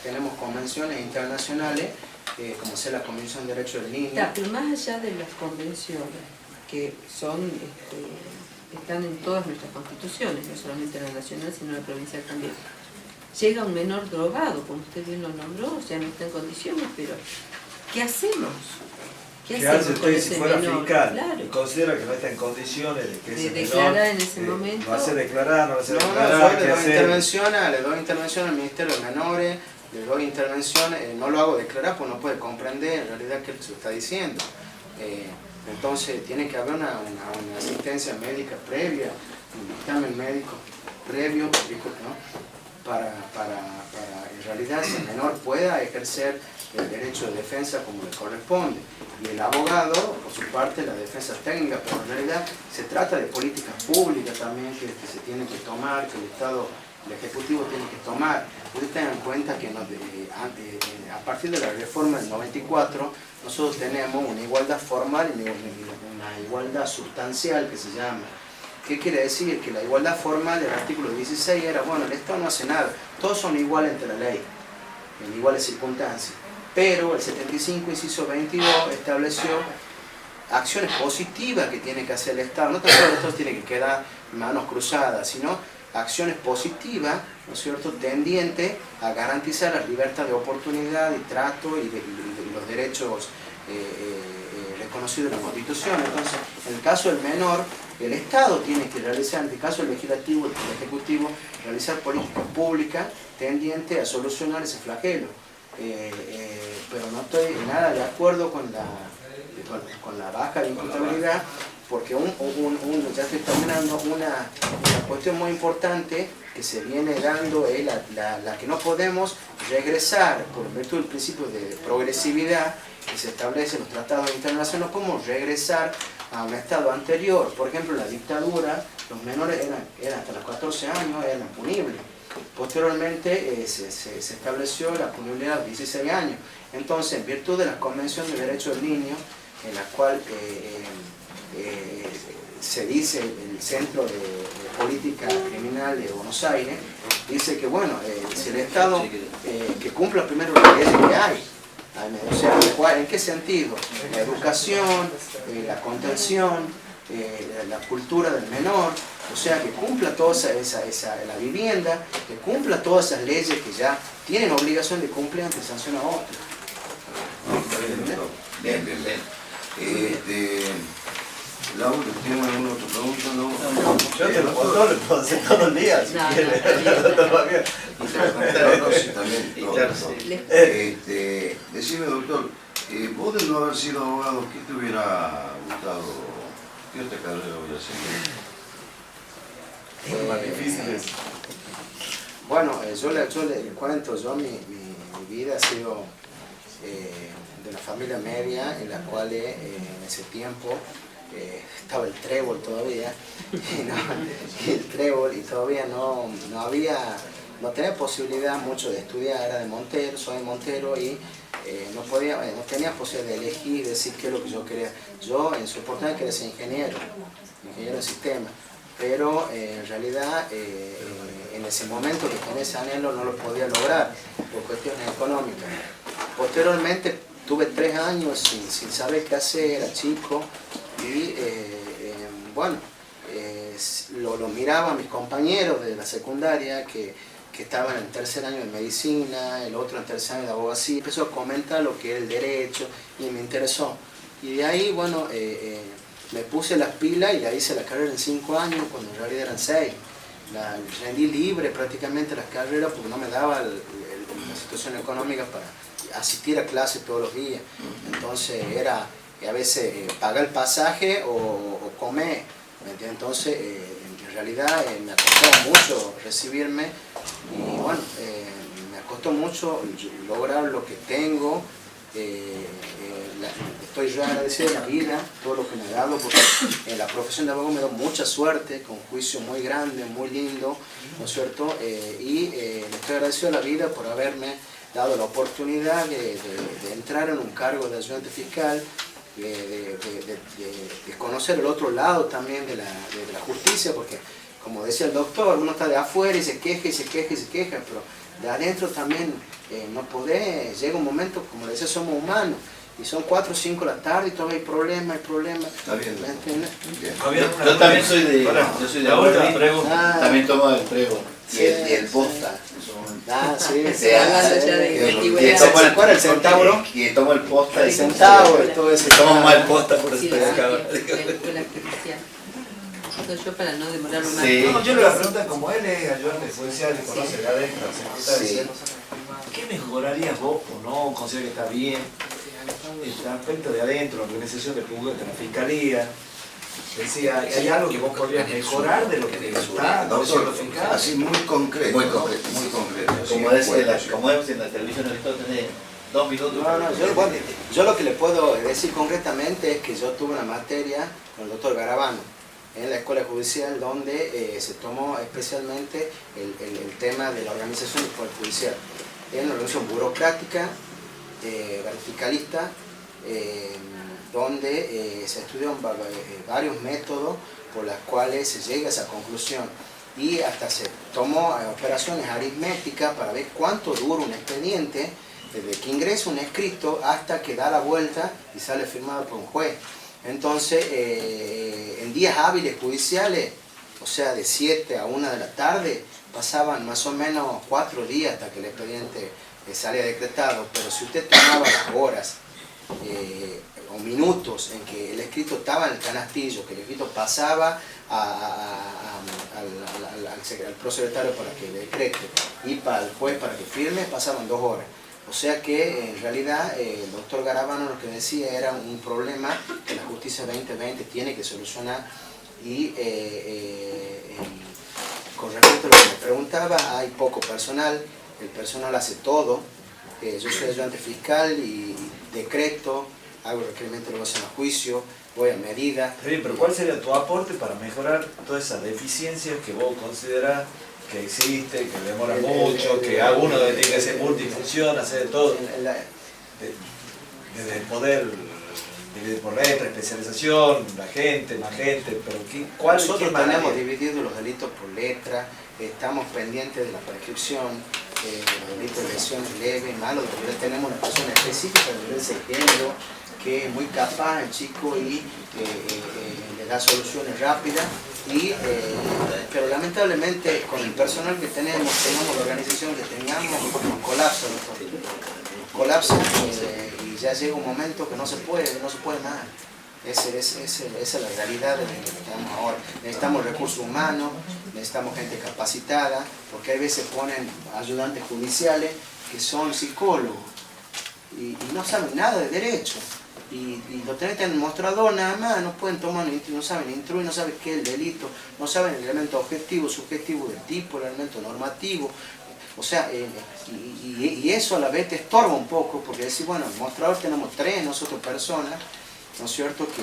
tenemos convenciones internacionales, como sea la Convención de Derechos del Niño. Pero más allá de las convenciones, que son, están en todas nuestras constituciones, no solamente la nacional, sino la provincial también. Llega un menor drogado, como usted bien lo nombró, o sea, no está en condiciones, pero ¿qué hacemos? ¿Qué hace usted si fuera fiscal? Claro. Y considera que no está en condiciones de que ese declarar menor, en ese momento. no va a ser declarar, no va a ser No, declarar, yo le doy intervención al Ministerio de Menores, le doy intervención, no lo hago declarar porque no puede comprender en realidad qué se está diciendo. Entonces tiene que haber una asistencia médica previa, un dictamen médico previo, ¿no?, para en realidad si el menor pueda ejercer el derecho de defensa como le corresponde. Y el abogado, por su parte, la defensa técnica, pero en realidad se trata de políticas públicas también que se tienen que tomar, que el Ejecutivo tiene que tomar. Ustedes tengan en cuenta que a partir de la reforma del 94, nosotros tenemos una igualdad formal y una igualdad sustancial que se llama. ¿Qué quiere decir? Que la igualdad formal del artículo 16 era, bueno, el Estado no hace nada, todos son iguales ante la ley, en iguales circunstancias. Pero el 75, inciso 22, estableció acciones positivas que tiene que hacer el Estado. No tanto el Estado tiene que quedar manos cruzadas, sino acciones positivas, ¿no es cierto?, tendientes a garantizar la libertad de oportunidad y trato y los derechos reconocidos en la Constitución. Entonces, en el caso del menor, el Estado tiene que realizar, en el caso del legislativo, el ejecutivo, realizar políticas públicas tendientes a solucionar ese flagelo. pero no estoy nada de acuerdo con la baja de imputabilidad, porque ya estoy terminando, una cuestión muy importante que se viene dando es la que no podemos regresar, por virtud del principio de progresividad que se establece en los tratados internacionales, no podemos regresar a un estado anterior. Por ejemplo, en la dictadura, los menores eran hasta los 14 años, eran punibles. Posteriormente se estableció la punibilidad a los 16 años. Entonces, en virtud de la Convención de Derechos del Niño, en la cual se dice el Centro de Política Criminal de Buenos Aires, dice que bueno, si el Estado que cumpla primero las leyes que hay, o sea, ¿en qué sentido? La educación, la contención, la cultura del menor, o sea, que cumpla toda la vivienda, que cumpla todas esas leyes que ya tienen obligación de cumplir antes de sancionar a otros. Bien. Laura, ¿tiene alguna otra pregunta? No, yo le puedo hacer todo el día, si quiere. Sí, también. Decime, doctor, vos de no haber sido abogado, ¿qué te hubiera gustado? ¿Qué otra carrera hubiera sido? Más difíciles. Bueno, yo le cuento, mi vida ha sido de una familia media en la cual en ese tiempo estaba el trébol todavía, y todavía no tenía posibilidad mucho de estudiar, era de Montero, soy de Montero y no tenía posibilidad de elegir y decir qué es lo que yo quería. Yo en su oportunidad quería ser ingeniero de sistema, pero en realidad en ese momento que tenía ese anhelo no lo podía lograr por cuestiones económicas. Posteriormente tuve 3 años sin saber qué hacer, era chico y bueno, lo miraba a mis compañeros de la secundaria que estaban en el 3er año de medicina, el otro en el 3er año de abogacía. Empezó a comentar lo que era el derecho y me interesó. Y de ahí, bueno, me puse las pilas y la hice la carrera en 5 años, cuando en realidad eran 6. Rendí libre prácticamente las carreras porque no me daba la situación económica para asistir a clases todos los días. Entonces era a veces pagar el pasaje o comer. Entonces en realidad me costó mucho recibirme y bueno, me costó mucho lograr lo que tengo. Estoy re agradecido de la vida, todo lo que me ha dado, porque en la profesión de abogado me dio mucha suerte, con un juicio muy grande, muy lindo, ¿no es cierto? Y le estoy agradecido a la vida por haberme dado la oportunidad de entrar en un cargo de ayudante fiscal, de conocer el otro lado también de la justicia, porque como decía el doctor, uno está de afuera y se queja, pero de adentro también no podés, llega un momento, como decía, somos humanos, y son 4 o 5 de la tarde y todavía hay problemas. Está bien. Yo también soy de Abuelo, también tomo el trébol. Y el posta. Sí, hablando ya de antigüedad. ¿Cuál es el centauro? Y tomo el posta. El centauro, todo eso. Tomo más el posta por eso Sí, estoy acá. la escuela judicial. Entonces, yo para no demorarme más. Sí. No, yo le voy a preguntar, como él es ayudante judicial y conoce de adentro, ¿qué mejorarías vos o no consideras que está bien el aspecto de adentro, la organización de la fiscalía? Decía, ¿hay algo que vos podrías mejorar de lo que está Doctor, fiscal? así muy concreto. Muy concreto. Como es en la televisión, esto tiene 2 minutos. Yo lo que le puedo decir concretamente es que yo tuve una materia con el doctor Garabano en la escuela judicial donde se tomó especialmente el tema de la organización del Poder Judicial. Es una organización burocrática, verticalista, donde se estudian varios métodos por los cuales se llega a esa conclusión y hasta se tomó operaciones aritméticas para ver cuánto dura un expediente desde que ingresa un escrito hasta que da la vuelta y sale firmado por un juez. Entonces, en días hábiles judiciales, o sea, de 7 a 1 de la tarde, pasaban más o menos 4 días hasta que el expediente salía decretado, pero si usted tomaba horas o minutos en que el escrito estaba en el canastillo, que el escrito pasaba al prosecretario para que decrete y para el juez para que firme, pasaban 2 horas. O sea que en realidad el doctor Garabano lo que decía era un problema que la Justicia 2020 tiene que solucionar. Y con respecto a lo que me preguntaba, hay poco personal, el personal hace todo. Yo soy ayudante fiscal y decreto, hago requerimiento de elevación a juicio, voy a medida. Bien, pero ¿cuál sería tu aporte para mejorar todas esas deficiencias que vos considerás que existe, que demora mucho, que alguno tiene que hacer multifunción, hacer de todo? Desde el poder, dividir por letra, especialización, la gente, más gente, pero ¿cuál es Nosotros manera? tenemos dividido los delitos por letra, estamos pendientes de la prescripción, de los delitos de lesiones leves, malos, donde tenemos una persona específica de violencia de género, que es muy capaz el chico y le da soluciones rápidas, pero lamentablemente con el personal que tengamos la organización que tengamos, colapsa, colapsa y ya llega un momento que no se puede más. Esa es la realidad de lo que necesitamos ahora. Necesitamos recursos humanos, necesitamos gente capacitada, porque hay veces ponen ayudantes judiciales que son psicólogos y no saben nada de derecho. Y lo tienen en el mostrador nada más, no pueden tomar, no saben instruir, no saben qué es el delito, no saben el elemento objetivo, subjetivo del tipo, el elemento normativo. O sea, y eso a la vez te estorba un poco, porque decir, bueno, en el mostrador tenemos 3, nosotros personas, ¿no es cierto? Que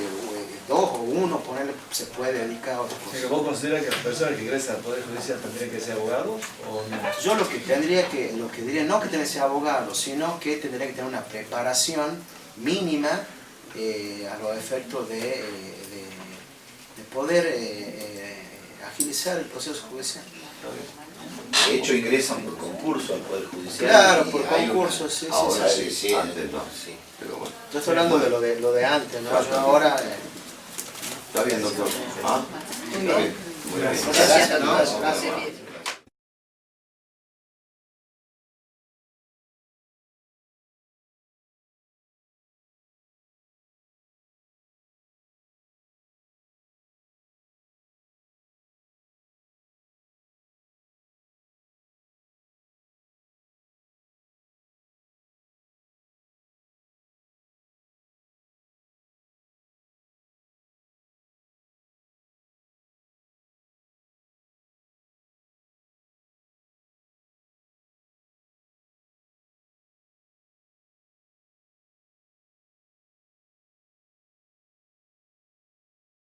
2 o 1 ponerle, se puede dedicar a otra cosa. ¿Vos consideras que las personas que ingresan al Poder Judicial tendrían que ser abogados o no? Yo lo que diría, no que tenga que ser abogado, sino que tendría que tener una preparación mínima a los efectos de poder agilizar el proceso judicial. De hecho, ingresan por concurso al Poder Judicial. Claro, por concurso, sí. Ahora sí, antes no. Sí. Pero bueno. Yo estoy hablando de lo de antes, ¿no? Yo ahora... Está bien, doctor. Muy bien. Muy bien. Muchas gracias, ¿no? Gracias.